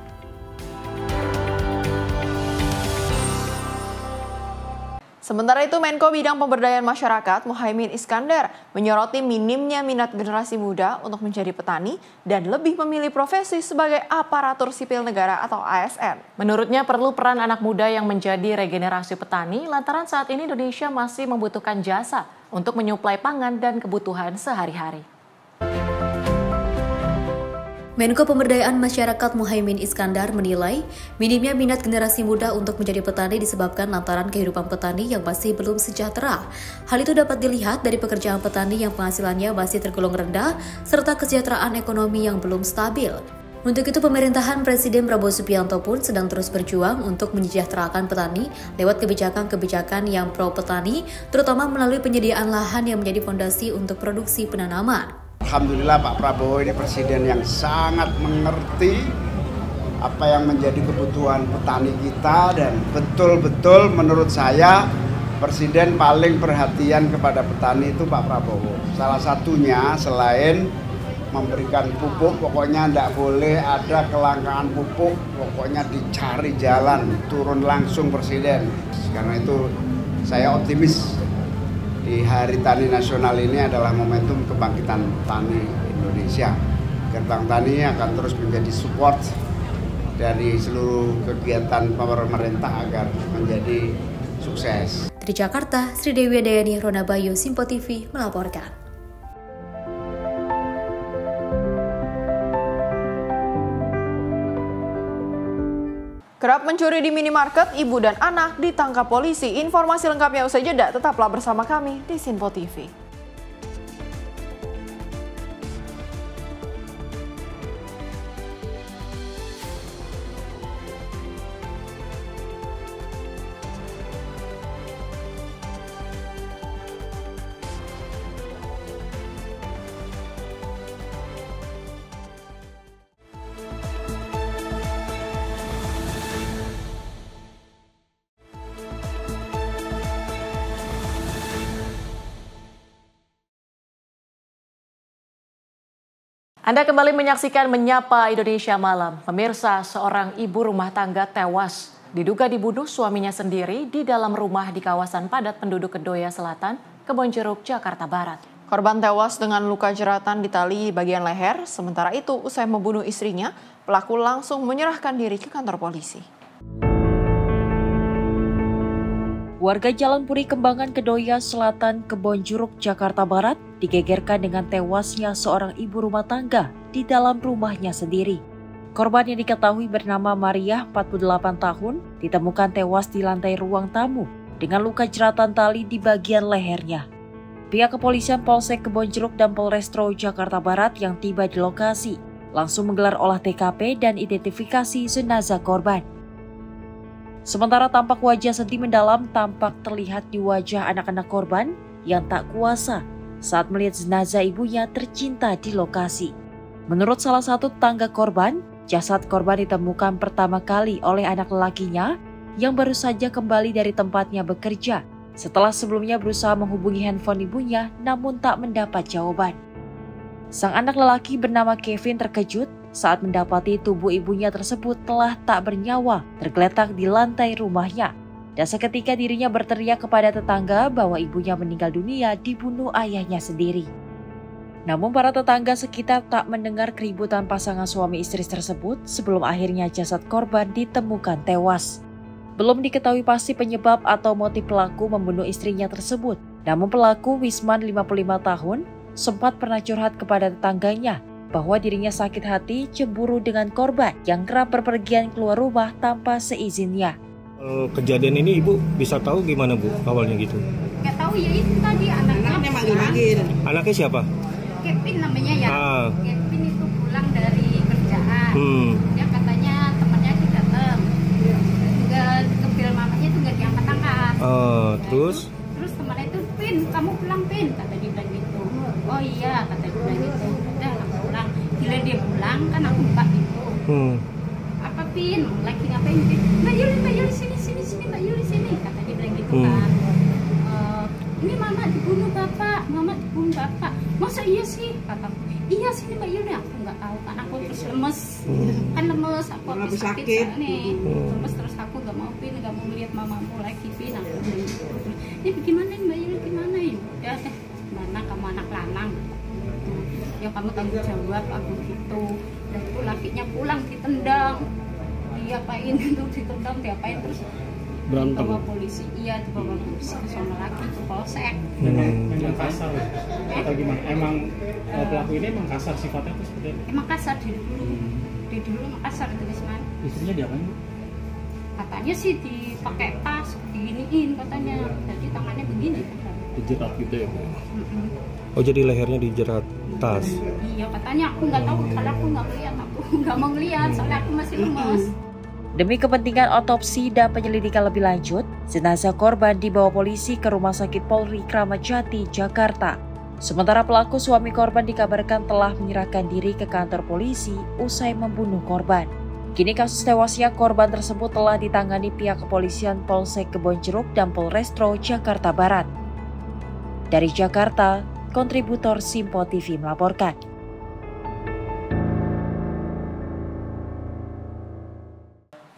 Sementara itu, Menko Bidang Pemberdayaan Masyarakat Muhaimin Iskandar menyoroti minimnya minat generasi muda untuk menjadi petani dan lebih memilih profesi sebagai aparatur sipil negara atau ASN. Menurutnya perlu peran anak muda yang menjadi regenerasi petani lantaran saat ini Indonesia masih membutuhkan jasa untuk menyuplai pangan dan kebutuhan sehari-hari. Menko Pemberdayaan Masyarakat Muhaimin Iskandar menilai minimnya minat generasi muda untuk menjadi petani disebabkan lantaran kehidupan petani yang masih belum sejahtera. Hal itu dapat dilihat dari pekerjaan petani yang penghasilannya masih tergolong rendah serta kesejahteraan ekonomi yang belum stabil. Untuk itu, pemerintahan Presiden Prabowo Subianto pun sedang terus berjuang untuk menyejahterakan petani lewat kebijakan-kebijakan yang pro petani, terutama melalui penyediaan lahan yang menjadi fondasi untuk produksi penanaman. Alhamdulillah Pak Prabowo ini presiden yang sangat mengerti apa yang menjadi kebutuhan petani kita dan betul-betul menurut saya presiden paling perhatian kepada petani itu Pak Prabowo. Salah satunya selain memberikan pupuk, pokoknya tidak boleh ada kelangkaan pupuk, pokoknya dicari jalan, turun langsung presiden. Karena itu saya optimis. Di Hari Tani Nasional ini adalah momentum kebangkitan tani Indonesia. Gerbang Tani akan terus menjadi support dari seluruh kegiatan pemerintah agar menjadi sukses. Di Jakarta, Sri Dewi Dayani, Rona Bayu, Simpo TV melaporkan. Kerap mencuri di minimarket, ibu dan anak ditangkap polisi. Informasi lengkapnya usai jeda, tetaplah bersama kami di Simpo TV. Anda kembali menyaksikan Menyapa Indonesia Malam. Pemirsa, seorang ibu rumah tangga tewas diduga dibunuh suaminya sendiri di dalam rumah di kawasan padat penduduk Kedoya Selatan, Kebonjeruk, Jakarta Barat. Korban tewas dengan luka jeratan di tali bagian leher. Sementara itu, usai membunuh istrinya, pelaku langsung menyerahkan diri ke kantor polisi. Warga Jalan Puri Kembangan Kedoya Selatan, Kebonjeruk, Jakarta Barat digegerkan dengan tewasnya seorang ibu rumah tangga di dalam rumahnya sendiri. Korban yang diketahui bernama Maria, 48 tahun, ditemukan tewas di lantai ruang tamu dengan luka jeratan tali di bagian lehernya. Pihak kepolisian Polsek Kebonjeruk dan Polrestro Jakarta Barat yang tiba di lokasi langsung menggelar olah TKP dan identifikasi jenazah korban. Sementara tampak wajah sedih mendalam tampak terlihat di wajah anak-anak korban yang tak kuasa saat melihat jenazah ibunya tercinta di lokasi. Menurut salah satu tetangga korban, jasad korban ditemukan pertama kali oleh anak lelakinya yang baru saja kembali dari tempatnya bekerja setelah sebelumnya berusaha menghubungi handphone ibunya namun tak mendapat jawaban. Sang anak lelaki bernama Kevin terkejut saat mendapati tubuh ibunya tersebut telah tak bernyawa tergeletak di lantai rumahnya. Dan seketika dirinya berteriak kepada tetangga bahwa ibunya meninggal dunia dibunuh ayahnya sendiri. Namun para tetangga sekitar tak mendengar keributan pasangan suami istri tersebut sebelum akhirnya jasad korban ditemukan tewas. Belum diketahui pasti penyebab atau motif pelaku membunuh istrinya tersebut. Namun pelaku Wisman 55 tahun sempat pernah curhat kepada tetangganya bahwa dirinya sakit hati cemburu dengan korban yang kerap berpergian keluar rumah tanpa seizinnya. Kejadian ini Ibu bisa tahu gimana Bu awalnya gitu? Nggak tahu ya itu tadi anaknya manggil-manggil. Anaknya siapa? Kevin namanya ya. Kevin itu pulang dari kerjaan. Ya katanya temannya itu datang. Nggak kepil mamanya itu nggak diangkat-angkat. Terus? Terus temannya itu Pin, kamu pulang Pin, kata dia bilang gitu. Oh iya kata dia bilang gitu. Udah aku pulang. Gila dia pulang kan aku buka pintu. Apa Pin? Lagi ngapain Pin? Mbak Yuli sini Mbak Yuli sini, kata dia bilang gitu kan. Ini mama dibunuh bapak. Masa iya sih? Kataku, iya sini Mbak Yuli. Aku nggak tahu kan, aku terus lemes. Kan lemes, aku habis sakit nih. Lemes terus aku nggak mau Pin, nggak mau melihat mamamu lagi Pin. Aku bilang gitu. Ini bagaimana Mbak Yuli, gimana ya? Udah mana kamu anak lanang? Ya kamu tanggung jawab, aku gitu. Dan itu lakinya pulang ditendang. Diapain itu ditendang, diapain terus berantem. Dibawa polisi, dibawa polisi ke sana lagi ke polsek. Memang kasar atau gimana? Emang pelaku ini emang kasar sifatnya tuh seperti itu? Emang kasar dari dulu. Dari dulu emang kasar itu Wisman. Istrinya diapain Bu? Katanya sih dipakai tas, diginiin katanya. Jadi tangannya begini. Dijerat gitu ya Bu? Oh jadi lehernya dijerat tas? Iya katanya, aku nggak tahu, soalnya aku nggak ngeliat, aku nggak mau ngeliat, soalnya aku masih lemas. Demi kepentingan otopsi dan penyelidikan lebih lanjut, jenazah korban dibawa polisi ke Rumah Sakit Polri Kramat Jati, Jakarta. Sementara pelaku suami korban dikabarkan telah menyerahkan diri ke kantor polisi usai membunuh korban. Kini kasus tewasnya korban tersebut telah ditangani pihak kepolisian Polsek Kebonjeruk dan Polrestro Jakarta Barat. Dari Jakarta, kontributor Simpo TV melaporkan.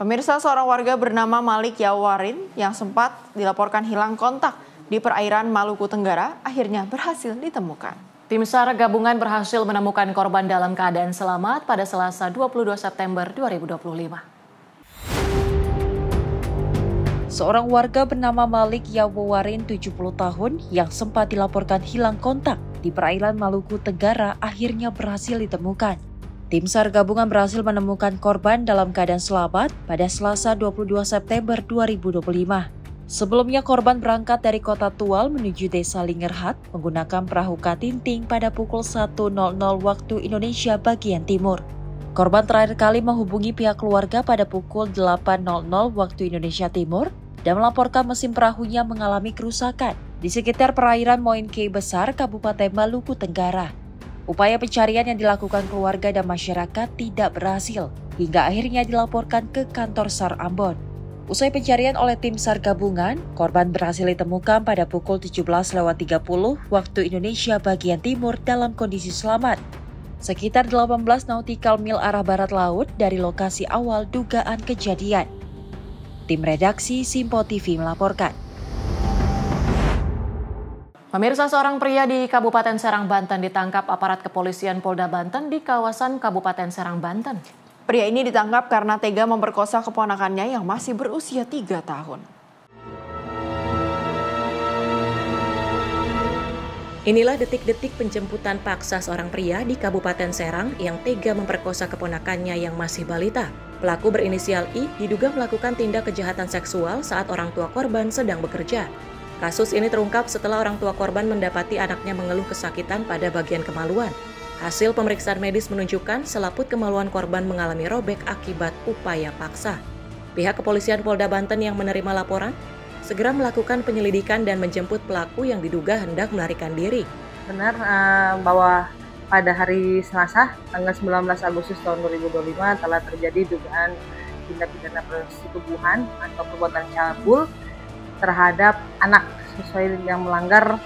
Pemirsa, seorang warga bernama Malik Yawarin yang sempat dilaporkan hilang kontak di perairan Maluku Tenggara akhirnya berhasil ditemukan. Tim SAR gabungan berhasil menemukan korban dalam keadaan selamat pada Selasa 22 September 2025. Seorang warga bernama Malik Yawarin 70 tahun yang sempat dilaporkan hilang kontak di perairan Maluku Tenggara akhirnya berhasil ditemukan. Tim SAR gabungan berhasil menemukan korban dalam keadaan selamat pada Selasa 22 September 2025. Sebelumnya korban berangkat dari Kota Tual menuju Desa Lingerhat menggunakan perahu Katinting pada pukul 1.00 waktu Indonesia bagian timur. Korban terakhir kali menghubungi pihak keluarga pada pukul 8.00 waktu Indonesia Timur dan melaporkan mesin perahunya mengalami kerusakan di sekitar perairan Moin Key Besar, Kabupaten Maluku Tenggara. Upaya pencarian yang dilakukan keluarga dan masyarakat tidak berhasil, hingga akhirnya dilaporkan ke kantor SAR Ambon. Usai pencarian oleh tim SAR gabungan, korban berhasil ditemukan pada pukul 17.30 waktu Indonesia bagian timur dalam kondisi selamat, sekitar 18 nautical mil arah barat laut dari lokasi awal dugaan kejadian. Tim redaksi Simpo TV melaporkan. Pemirsa, seorang pria di Kabupaten Serang, Banten ditangkap aparat kepolisian Polda Banten di kawasan Kabupaten Serang, Banten. Pria ini ditangkap karena tega memperkosa keponakannya yang masih berusia 3 tahun. Inilah detik-detik penjemputan paksa seorang pria di Kabupaten Serang yang tega memperkosa keponakannya yang masih balita. Pelaku berinisial I diduga melakukan tindak kejahatan seksual saat orang tua korban sedang bekerja. Kasus ini terungkap setelah orang tua korban mendapati anaknya mengeluh kesakitan pada bagian kemaluan. Hasil pemeriksaan medis menunjukkan selaput kemaluan korban mengalami robek akibat upaya paksa. Pihak kepolisian Polda Banten yang menerima laporan segera melakukan penyelidikan dan menjemput pelaku yang diduga hendak melarikan diri. Benar bahwa pada hari Selasa, tanggal 19 Agustus tahun 2025 telah terjadi dugaan tindak pidana persetubuhan atau perbuatan cabul terhadap anak sesuai yang melanggar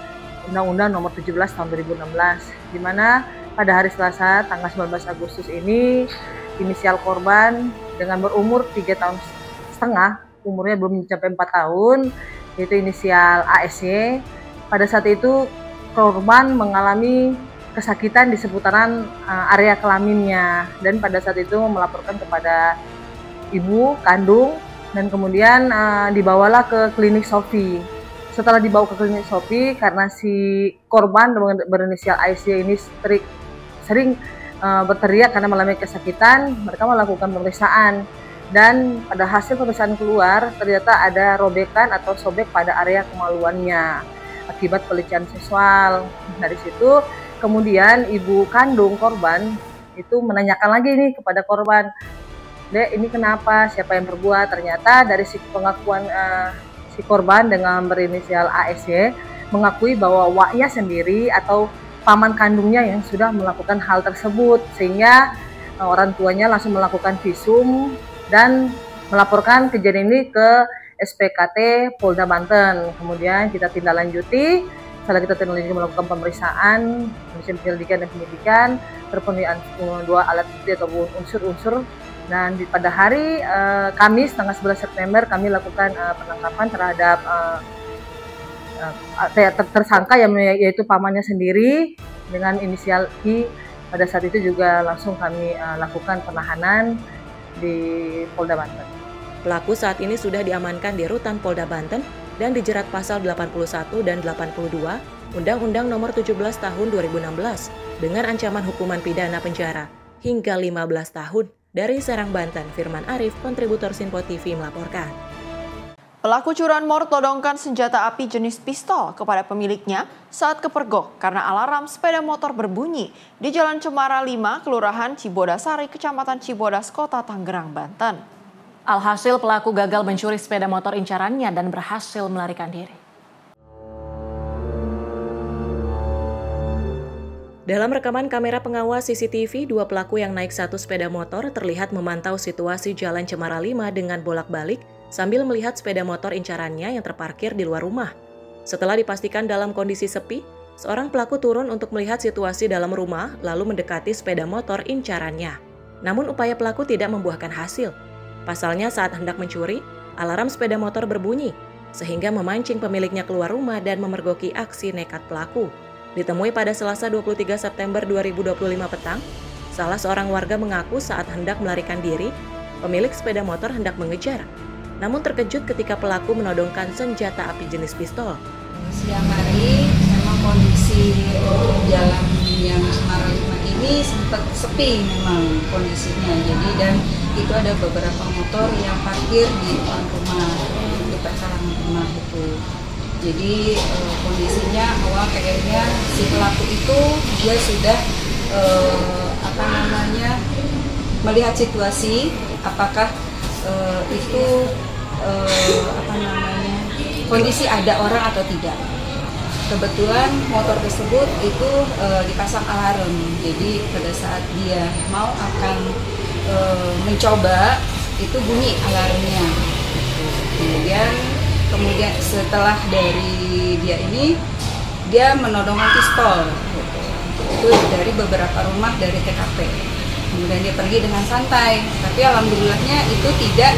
Undang-Undang Nomor 17 Tahun 2016, di mana pada hari Selasa tanggal 19 Agustus ini inisial korban dengan berumur 3,5 tahun, umurnya belum mencapai 4 tahun, yaitu inisial ASY. Pada saat itu korban mengalami kesakitan di seputaran area kelaminnya dan pada saat itu melaporkan kepada ibu kandung dan kemudian dibawalah ke klinik Sofi. Setelah dibawa ke klinik Sofi, karena si korban berinisial ASY ini sering berteriak karena mengalami kesakitan, mereka melakukan pemeriksaan. Dan pada hasil pemeriksaan keluar, ternyata ada robekan atau sobek pada area kemaluannya akibat pelecehan seksual. Dari situ, kemudian ibu kandung korban itu menanyakan lagi nih kepada korban, "Dek, ini kenapa? Siapa yang berbuat?" Ternyata dari si pengakuan si korban dengan berinisial ASY mengakui bahwa waknya sendiri atau paman kandungnya yang sudah melakukan hal tersebut, sehingga orang tuanya langsung melakukan visum dan melaporkan kejadian ini ke SPKT Polda Banten. Kemudian kita tindak lanjuti, setelah kita tindak lanjuti melakukan pemeriksaan, penyelidikan dan penyidikan, terpenuhi dua alat bukti ataupun unsur-unsur. Dan pada hari Kamis tanggal 11 September kami lakukan penangkapan terhadap tersangka yaitu pamannya sendiri dengan inisial I. Pada saat itu juga langsung kami lakukan penahanan di Polda Banten. Pelaku saat ini sudah diamankan di Rutan Polda Banten dan dijerat pasal 81 dan 82 Undang-Undang Nomor 17 Tahun 2016 dengan ancaman hukuman pidana penjara hingga 15 tahun. Dari Serang, Banten, Firman Arif, kontributor Sinpo TV melaporkan. Pelaku curanmor todongkan senjata api jenis pistol kepada pemiliknya saat kepergok karena alarm sepeda motor berbunyi di Jalan Cemara 5, Kelurahan Cibodasari, Kecamatan Cibodas, Kota Tangerang, Banten. Alhasil pelaku gagal mencuri sepeda motor incarannya dan berhasil melarikan diri. Dalam rekaman kamera pengawas CCTV, dua pelaku yang naik satu sepeda motor terlihat memantau situasi Jalan Cemara 5 dengan bolak-balik sambil melihat sepeda motor incarannya yang terparkir di luar rumah. Setelah dipastikan dalam kondisi sepi, seorang pelaku turun untuk melihat situasi dalam rumah lalu mendekati sepeda motor incarannya. Namun upaya pelaku tidak membuahkan hasil. Pasalnya saat hendak mencuri, alarm sepeda motor berbunyi sehingga memancing pemiliknya keluar rumah dan memergoki aksi nekat pelaku. Ditemui pada Selasa 23 September 2025 petang, salah seorang warga mengaku saat hendak melarikan diri, pemilik sepeda motor hendak mengejar. Namun terkejut ketika pelaku menodongkan senjata api jenis pistol. Siang hari memang kondisi jalan yang Cemara 5 ini sempat sepi memang kondisinya. Jadi dan itu ada beberapa motor yang parkir di depan rumah, di perkarangan rumah itu. Jadi kondisinya awal kayaknya si pelaku itu dia sudah melihat situasi apakah itu kondisi ada orang atau tidak. Kebetulan motor tersebut itu dipasang alarm. Jadi pada saat dia mau akan mencoba itu bunyi alarmnya. Kemudian setelah dari dia ini, dia menodongkan pistol. Itu dari beberapa rumah dari TKP. Kemudian dia pergi dengan santai. Tapi alhamdulillahnya itu tidak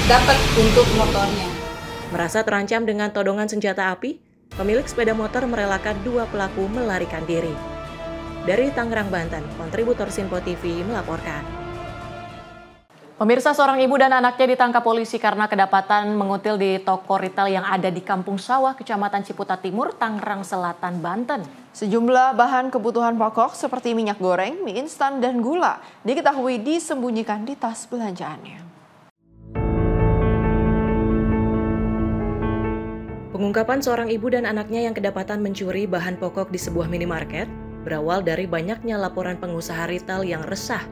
dapat untuk motornya. Merasa terancam dengan todongan senjata api, pemilik sepeda motor merelakan dua pelaku melarikan diri. Dari Tangerang, Banten, kontributor Sinpo TV melaporkan. Pemirsa, seorang ibu dan anaknya ditangkap polisi karena kedapatan mengutil di toko retail yang ada di Kampung Sawah, Kecamatan Ciputat Timur, Tangerang Selatan, Banten. Sejumlah bahan kebutuhan pokok seperti minyak goreng, mie instan, dan gula diketahui disembunyikan di tas belanjaannya. Pengungkapan seorang ibu dan anaknya yang kedapatan mencuri bahan pokok di sebuah minimarket berawal dari banyaknya laporan pengusaha retail yang resah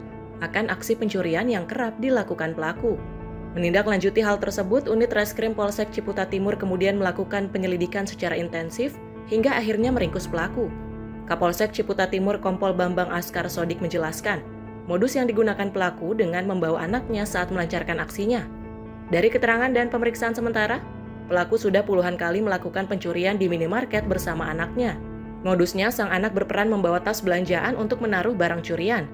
akan aksi pencurian yang kerap dilakukan pelaku. Menindaklanjuti hal tersebut, unit Reskrim Polsek Ciputat Timur kemudian melakukan penyelidikan secara intensif hingga akhirnya meringkus pelaku. Kapolsek Ciputat Timur Kompol Bambang Askar Sodik menjelaskan, modus yang digunakan pelaku dengan membawa anaknya saat melancarkan aksinya. Dari keterangan dan pemeriksaan sementara, pelaku sudah puluhan kali melakukan pencurian di minimarket bersama anaknya. Modusnya, sang anak berperan membawa tas belanjaan untuk menaruh barang curian.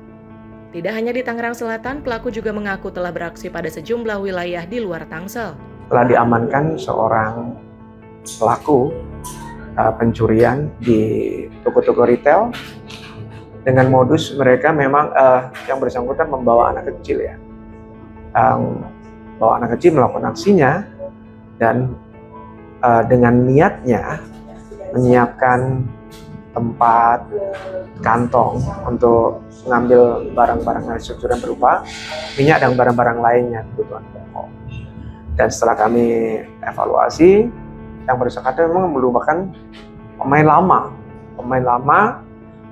Tidak hanya di Tangerang Selatan, pelaku juga mengaku telah beraksi pada sejumlah wilayah di luar Tangsel. Telah diamankan seorang pelaku pencurian di toko-toko retail dengan modus mereka memang yang bersangkutan membawa anak kecil ya. bahwa anak kecil melakukan aksinya dan dengan niatnya menyiapkan tempat, kantong untuk mengambil barang-barang hasil curian berupa minyak dan barang-barang lainnya kebutuhan pokok. Dan setelah kami evaluasi, yang bersangkutan memang merupakan pemain lama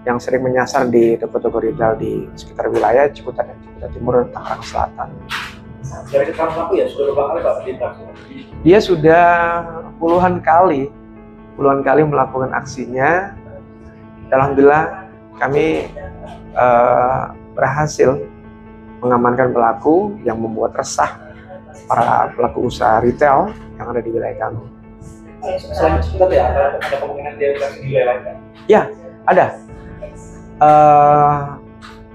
yang sering menyasar di toko-toko retail di sekitar wilayah Ciputat dan Ciputat Timur, Tangerang Selatan. Dari sekarang pelaku ya sudah berapa kali Pak ditindak? Dia sudah puluhan kali melakukan aksinya. Alhamdulillah kami berhasil mengamankan pelaku yang membuat resah para pelaku usaha retail yang ada di wilayah kami. Selain Ciputat ya, ada kemungkinan dia di wilayah lain? Ya, ada.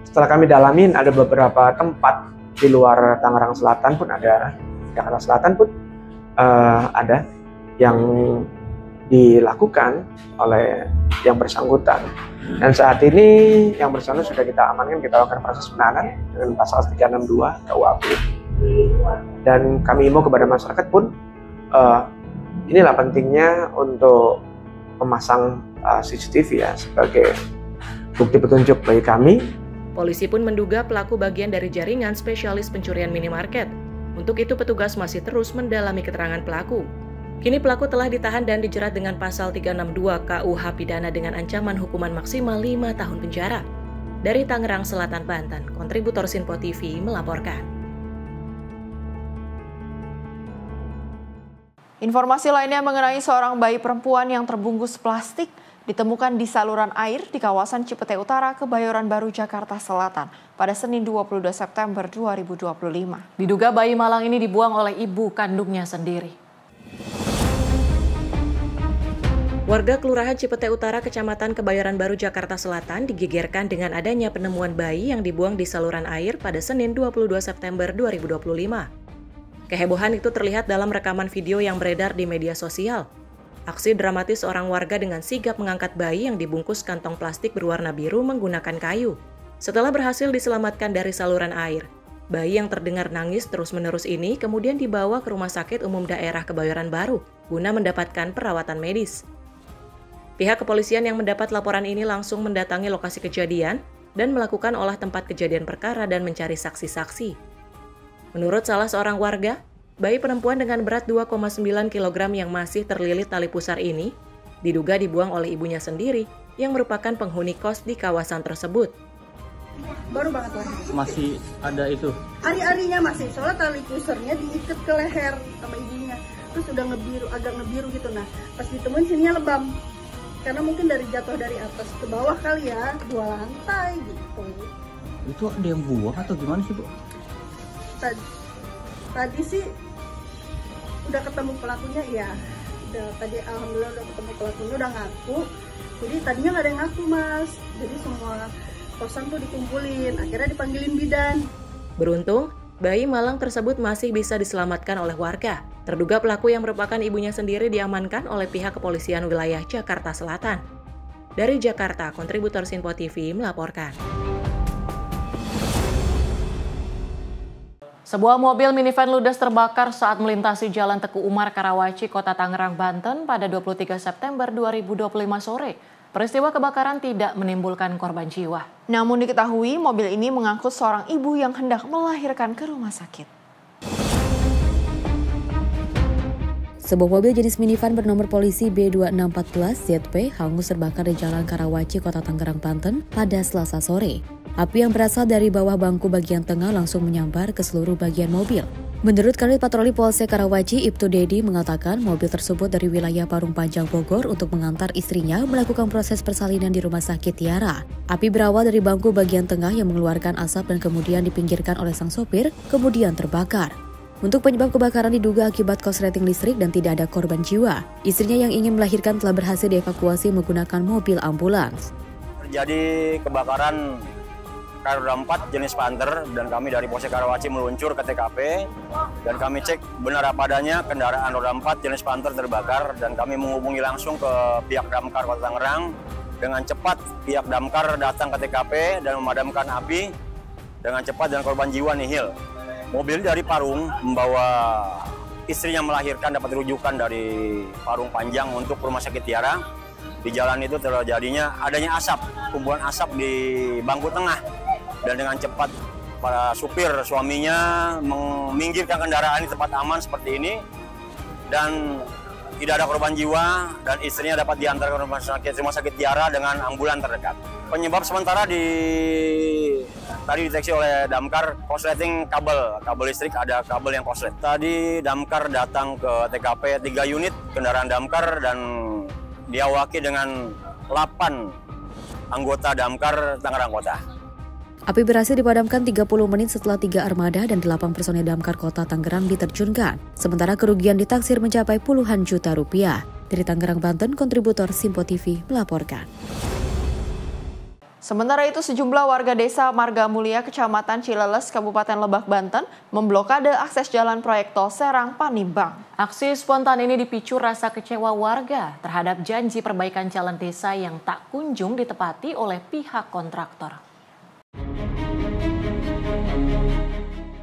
Setelah kami dalamin, ada beberapa tempat di luar Tangerang Selatan pun ada, Jakarta Selatan pun ada yang dilakukan oleh yang bersangkutan. Dan saat ini yang bersangkutan sudah kita amankan, kita lakukan proses penahanan dengan pasal 362 KUHP. Dan kami himbau kepada masyarakat pun, inilah pentingnya untuk memasang CCTV ya sebagai bukti petunjuk bagi kami. Polisi pun menduga pelaku bagian dari jaringan spesialis pencurian minimarket. Untuk itu petugas masih terus mendalami keterangan pelaku. Kini pelaku telah ditahan dan dijerat dengan pasal 362 KUH pidana dengan ancaman hukuman maksimal 5 tahun penjara. Dari Tangerang Selatan, Banten, kontributor Sinpo TV melaporkan. Informasi lainnya mengenai seorang bayi perempuan yang terbungkus plastik ditemukan di saluran air di kawasan Cipete Utara, Kebayoran Baru, Jakarta Selatan pada Senin 22 September 2025. Diduga bayi malang ini dibuang oleh ibu kandungnya sendiri. Warga Kelurahan Cipete Utara, Kecamatan Kebayoran Baru, Jakarta Selatan digegerkan dengan adanya penemuan bayi yang dibuang di saluran air pada Senin 22 September 2025. Kehebohan itu terlihat dalam rekaman video yang beredar di media sosial. Aksi dramatis seorang warga dengan sigap mengangkat bayi yang dibungkus kantong plastik berwarna biru menggunakan kayu. Setelah berhasil diselamatkan dari saluran air, bayi yang terdengar nangis terus-menerus ini kemudian dibawa ke Rumah Sakit Umum Daerah Kebayoran Baru guna mendapatkan perawatan medis. Pihak kepolisian yang mendapat laporan ini langsung mendatangi lokasi kejadian dan melakukan olah tempat kejadian perkara dan mencari saksi-saksi. Menurut salah seorang warga, bayi perempuan dengan berat 2,9 kg yang masih terlilit tali pusar ini diduga dibuang oleh ibunya sendiri yang merupakan penghuni kos di kawasan tersebut. Baru banget lah. Masih ada itu? Ari-arinya masih, soalnya tali pusarnya diikat ke leher sama ibunya. Terus udah ngebiru, agak ngebiru gitu. Nah, pas ditemuin sininya lebam. Karena mungkin dari jatuh dari atas ke bawah kali ya, 2 lantai gitu. Itu ada yang buang atau gimana sih, Bu? Tadi sih udah ketemu pelakunya ya, tadi alhamdulillah udah ketemu pelakunya, udah ngaku. Jadi tadinya nggak ada yang ngaku Mas, jadi semua kosan tuh dikumpulin, akhirnya dipanggilin bidan. Beruntung, bayi malang tersebut masih bisa diselamatkan oleh warga. Terduga pelaku yang merupakan ibunya sendiri diamankan oleh pihak kepolisian wilayah Jakarta Selatan. Dari Jakarta, kontributor Sinpo TV melaporkan. Sebuah mobil minivan ludes terbakar saat melintasi Jalan Teku Umar, Karawaci, Kota Tangerang, Banten pada 23 September 2025 sore. Peristiwa kebakaran tidak menimbulkan korban jiwa. Namun diketahui mobil ini mengangkut seorang ibu yang hendak melahirkan ke rumah sakit. Sebuah mobil jenis minivan bernomor polisi B2614 ZP hangus terbakar di Jalan Karawaci, Kota Tangerang, Banten pada Selasa sore. Api yang berasal dari bawah bangku bagian tengah langsung menyambar ke seluruh bagian mobil. Menurut Kanit Patroli Polsek Karawaci, Ibtu Dedi mengatakan mobil tersebut dari wilayah Parung Panjang, Bogor untuk mengantar istrinya melakukan proses persalinan di Rumah Sakit Tiara. Api berawal dari bangku bagian tengah yang mengeluarkan asap dan kemudian dipinggirkan oleh sang sopir, kemudian terbakar. Untuk penyebab kebakaran diduga akibat korsleting listrik dan tidak ada korban jiwa. Istrinya yang ingin melahirkan telah berhasil dievakuasi menggunakan mobil ambulans. Terjadi kebakaran roda 4 jenis Panther dan kami dari Polsek Karawaci meluncur ke TKP dan kami cek benar apa adanya kendaraan roda 4 jenis Panther terbakar dan kami menghubungi langsung ke pihak Damkar Kota Tangerang. Dengan cepat pihak Damkar datang ke TKP dan memadamkan api dengan cepat dan korban jiwa nihil. mobil dari Parung membawa istrinya melahirkan, dapat rujukan dari Parung Panjang untuk Rumah Sakit Tiara. Di jalan itu terjadinya adanya asap, kumpulan asap di bangku tengah, dan dengan cepat para supir suaminya meminggirkan kendaraan di tempat aman seperti ini, dan tidak ada korban jiwa, dan istrinya dapat diantar ke Rumah Sakit Tiara dengan ambulan terdekat. Penyebab sementara tadi deteksi oleh damkar korsleting kabel listrik, ada kabel yang korslet. Tadi damkar datang ke TKP 3 unit kendaraan damkar dan diawaki dengan 8 anggota damkar Tangerang Kota. Api berhasil dipadamkan 30 menit setelah 3 armada dan 8 personel damkar Kota Tangerang diterjunkan. Sementara kerugian ditaksir mencapai puluhan juta rupiah. Dari Tangerang, Banten, kontributor Simpo TV melaporkan. Sementara itu, sejumlah warga desa Marga Mulia, Kecamatan Cileles, Kabupaten Lebak, Banten, memblokade akses jalan proyek tol Serang Panimbang. Aksi spontan ini dipicu rasa kecewa warga terhadap janji perbaikan jalan desa yang tak kunjung ditepati oleh pihak kontraktor.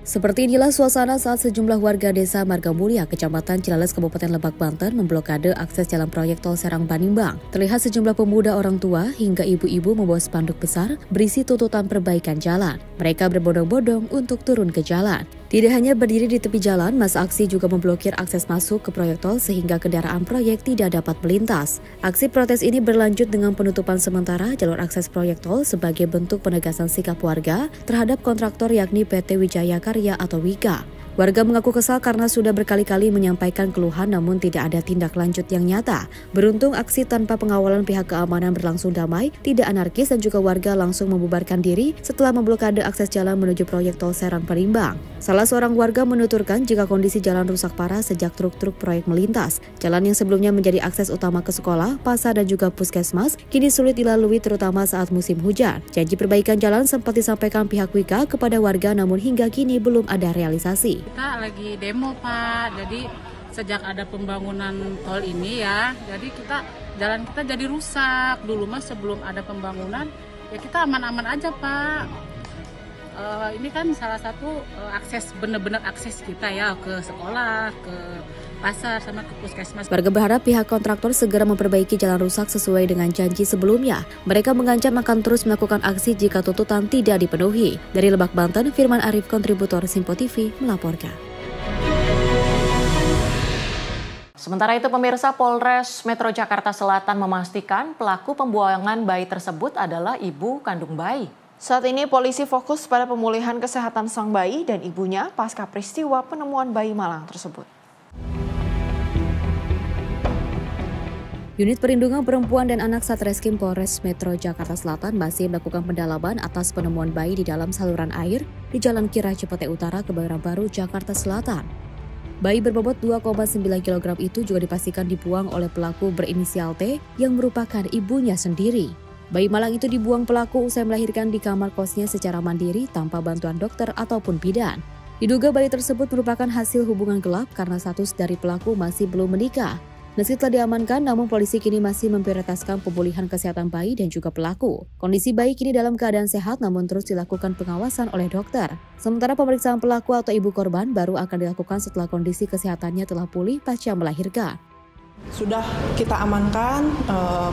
Seperti inilah suasana saat sejumlah warga desa Marga Mulia, Kecamatan Cileles, Kabupaten Lebak, Banten memblokade akses jalan proyek tol Serang Panimbang. Terlihat sejumlah pemuda, orang tua, hingga ibu-ibu membawa spanduk besar berisi tuntutan perbaikan jalan. Mereka berbondong-bondong untuk turun ke jalan. Tidak hanya berdiri di tepi jalan, massa aksi juga memblokir akses masuk ke proyek tol sehingga kendaraan proyek tidak dapat melintas. Aksi protes ini berlanjut dengan penutupan sementara jalur akses proyek tol sebagai bentuk penegasan sikap warga terhadap kontraktor yakni PT Wijaya Karya atau WIKA. Warga mengaku kesal karena sudah berkali-kali menyampaikan keluhan namun tidak ada tindak lanjut yang nyata. Beruntung aksi tanpa pengawalan pihak keamanan berlangsung damai, tidak anarkis dan juga warga langsung membubarkan diri setelah memblokade akses jalan menuju proyek tol Serang Panimbang. Salah seorang warga menuturkan jika kondisi jalan rusak parah sejak truk-truk proyek melintas. Jalan yang sebelumnya menjadi akses utama ke sekolah, pasar dan juga puskesmas kini sulit dilalui terutama saat musim hujan. Janji perbaikan jalan sempat disampaikan pihak WIKA kepada warga namun hingga kini belum ada realisasi. Kita lagi demo Pak, jadi sejak ada pembangunan tol ini ya, jadi jalan kita jadi rusak. Dulu mas sebelum ada pembangunan ya kita aman-aman aja Pak. Ini kan salah satu akses, benar-benar akses kita ya ke sekolah, ke pasar sama ke puskesmas. Warga berharap pihak kontraktor segera memperbaiki jalan rusak sesuai dengan janji sebelumnya. Mereka mengancam akan terus melakukan aksi jika tuntutan tidak dipenuhi. Dari Lebak, Banten, Firman Arif, kontributor Simpo TV melaporkan. Sementara itu, pemirsa, Polres Metro Jakarta Selatan memastikan pelaku pembuangan bayi tersebut adalah ibu kandung bayi. Saat ini polisi fokus pada pemulihan kesehatan sang bayi dan ibunya pasca peristiwa penemuan bayi malang tersebut. Unit Perlindungan Perempuan dan Anak Satreskrim Polres Metro Jakarta Selatan masih melakukan pendalaman atas penemuan bayi di dalam saluran air di Jalan Kira Cipete Utara, Kebayoran Baru, Jakarta Selatan. Bayi berbobot 2,9 kg itu juga dipastikan dibuang oleh pelaku berinisial T yang merupakan ibunya sendiri. Bayi malang itu dibuang pelaku usai melahirkan di kamar kosnya secara mandiri tanpa bantuan dokter ataupun bidan. Diduga bayi tersebut merupakan hasil hubungan gelap karena status dari pelaku masih belum menikah. Meski telah diamankan, namun polisi kini masih memprioritaskan pemulihan kesehatan bayi dan juga pelaku. Kondisi bayi kini dalam keadaan sehat namun terus dilakukan pengawasan oleh dokter. Sementara pemeriksaan pelaku atau ibu korban baru akan dilakukan setelah kondisi kesehatannya telah pulih pasca melahirkan. Sudah kita amankan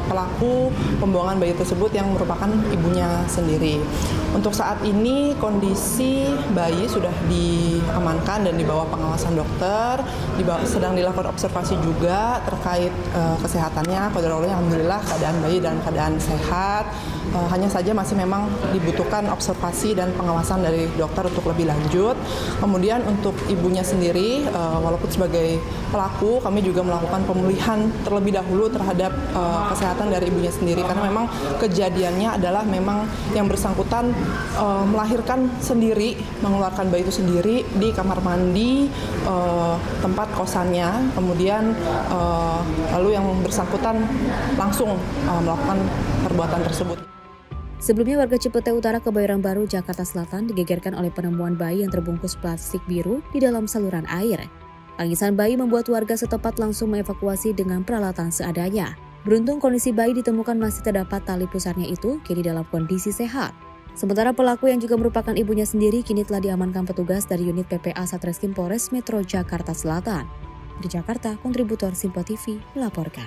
pelaku pembuangan bayi tersebut yang merupakan ibunya sendiri. Untuk saat ini kondisi bayi sudah diamankan dan dibawa pengawasan dokter, sedang dilakukan observasi juga terkait kesehatannya. Alhamdulillah keadaan bayi dalam keadaan sehat. Hanya saja masih memang dibutuhkan observasi dan pengawasan dari dokter untuk lebih lanjut. Kemudian untuk ibunya sendiri, walaupun sebagai pelaku, kami juga melakukan pemulihan terlebih dahulu terhadap kesehatan dari ibunya sendiri. Karena memang kejadiannya adalah memang yang bersangkutan melahirkan sendiri, mengeluarkan bayi itu sendiri di kamar mandi tempat kosannya. Kemudian lalu yang bersangkutan langsung melakukan perbuatan tersebut. Sebelumnya warga Cipete Utara, Kebayoran Baru, Jakarta Selatan digegerkan oleh penemuan bayi yang terbungkus plastik biru di dalam saluran air. Tangisan bayi membuat warga setempat langsung mengevakuasi dengan peralatan seadanya. Beruntung kondisi bayi ditemukan masih terdapat tali pusarnya itu kini dalam kondisi sehat. Sementara pelaku yang juga merupakan ibunya sendiri kini telah diamankan petugas dari unit PPA Satreskrim Polres Metro Jakarta Selatan. Di Jakarta, kontributor Simpo TV melaporkan.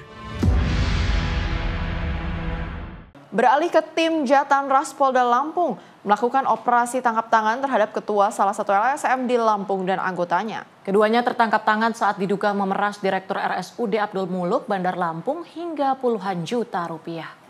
Beralih ke tim Jatanras Polda Lampung melakukan operasi tangkap tangan terhadap ketua salah satu LSM di Lampung dan anggotanya. Keduanya tertangkap tangan saat diduga memeras Direktur RSUD Abdul Muluk Bandar Lampung hingga puluhan juta rupiah.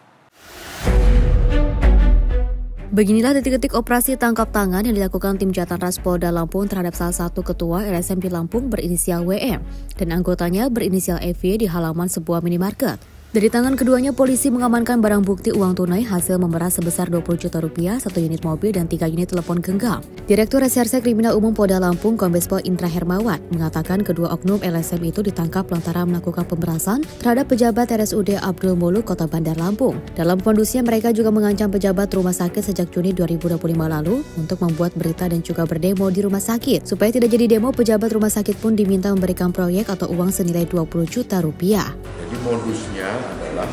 Beginilah detik-detik operasi tangkap tangan yang dilakukan tim Jatanras Polda Lampung terhadap salah satu ketua LSM di Lampung berinisial WM dan anggotanya berinisial EV di halaman sebuah minimarket. Dari tangan keduanya, polisi mengamankan barang bukti uang tunai hasil memeras sebesar 20 juta rupiah, 1 unit mobil, dan 3 unit telepon genggam. Direktur Reserse Kriminal Umum Polda Lampung, Kombes Pol Indra Hermawan, mengatakan kedua oknum LSM itu ditangkap lantaran melakukan pemerasan terhadap pejabat RSUD Abdul Muluk Kota Bandar Lampung. Dalam kondusnya, mereka juga mengancam pejabat rumah sakit sejak Juni 2025 lalu untuk membuat berita dan juga berdemo di rumah sakit. Supaya tidak jadi demo, pejabat rumah sakit pun diminta memberikan proyek atau uang senilai 20 juta rupiah. Jadi modusnya adalah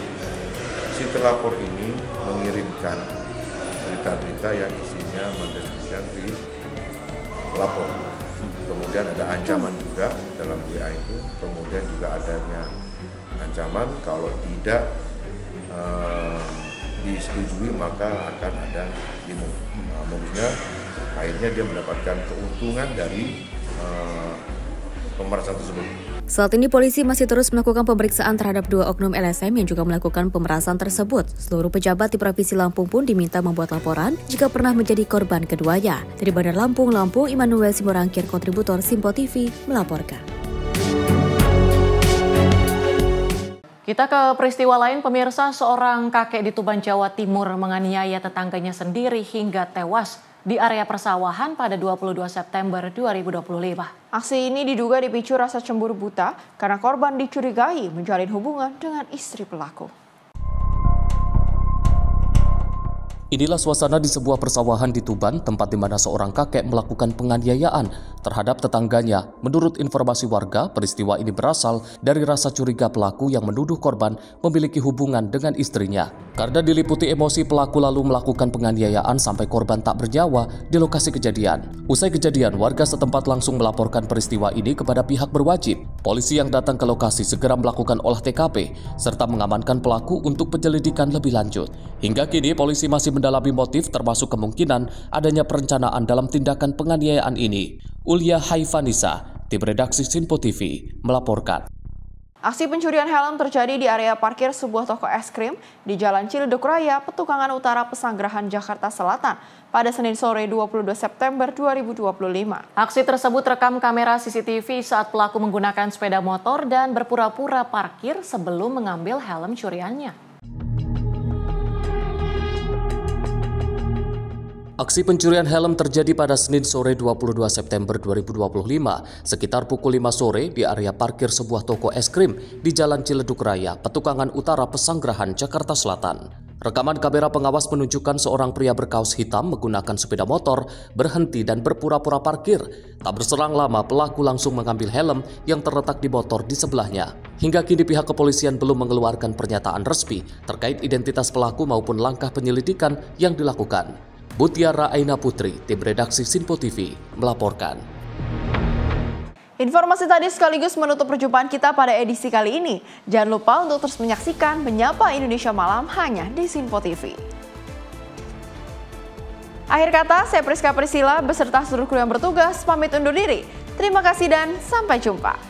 si terlapor ini mengirimkan berita-berita yang isinya mendefinisikan si pelapor. Kemudian ada ancaman juga dalam WA itu. Kemudian juga adanya ancaman kalau tidak disetujui maka akan ada demo. Modusnya akhirnya dia mendapatkan keuntungan dari pemerasan tersebut. Saat ini polisi masih terus melakukan pemeriksaan terhadap dua oknum LSM yang juga melakukan pemerasan tersebut. Seluruh pejabat di Provinsi Lampung pun diminta membuat laporan jika pernah menjadi korban keduanya. Dari Bandar Lampung, Immanuel Simorangkir, kontributor Simpo TV melaporkan. Kita ke peristiwa lain, pemirsa. Seorang kakek di Tuban, Jawa Timur menganiaya tetangganya sendiri hingga tewas di area persawahan pada 22 September 2025. Aksi ini diduga dipicu rasa cemburu buta karena korban dicurigai menjalin hubungan dengan istri pelaku. Inilah suasana di sebuah persawahan di Tuban, tempat di mana seorang kakek melakukan penganiayaan terhadap tetangganya. Menurut informasi warga, peristiwa ini berasal dari rasa curiga pelaku yang menuduh korban memiliki hubungan dengan istrinya. Karena diliputi emosi, pelaku lalu melakukan penganiayaan sampai korban tak bernyawa di lokasi kejadian. Usai kejadian, warga setempat langsung melaporkan peristiwa ini kepada pihak berwajib. Polisi yang datang ke lokasi segera melakukan olah TKP serta mengamankan pelaku untuk penyelidikan lebih lanjut. Hingga kini polisi masih mendalami motif termasuk kemungkinan adanya perencanaan dalam tindakan penganiayaan ini. Ulia Haifanisa, tim redaksi Simpo TV, melaporkan. Aksi pencurian helm terjadi di area parkir sebuah toko es krim di Jalan Ciledug Raya, Petukangan Utara, Pesanggerahan, Jakarta Selatan pada Senin sore 22 September 2025. Aksi tersebut rekam kamera CCTV saat pelaku menggunakan sepeda motor dan berpura-pura parkir sebelum mengambil helm curiannya. Aksi pencurian helm terjadi pada Senin sore 22 September 2025 sekitar pukul 5 sore di area parkir sebuah toko es krim di Jalan Ciledug Raya, Petukangan Utara, Pesanggerahan, Jakarta Selatan. Rekaman kamera pengawas menunjukkan seorang pria berkaos hitam menggunakan sepeda motor berhenti dan berpura-pura parkir. Tak berselang lama, pelaku langsung mengambil helm yang terletak di motor di sebelahnya. Hingga kini pihak kepolisian belum mengeluarkan pernyataan resmi terkait identitas pelaku maupun langkah penyelidikan yang dilakukan. Mutiara Aina Putri, tim redaksi Simpo TV, melaporkan. Informasi tadi sekaligus menutup perjumpaan kita pada edisi kali ini. Jangan lupa untuk terus menyaksikan Menyapa Indonesia Malam hanya di Simpo TV. Akhir kata, saya Priska Priscilla beserta seluruh kru yang bertugas pamit undur diri. Terima kasih dan sampai jumpa.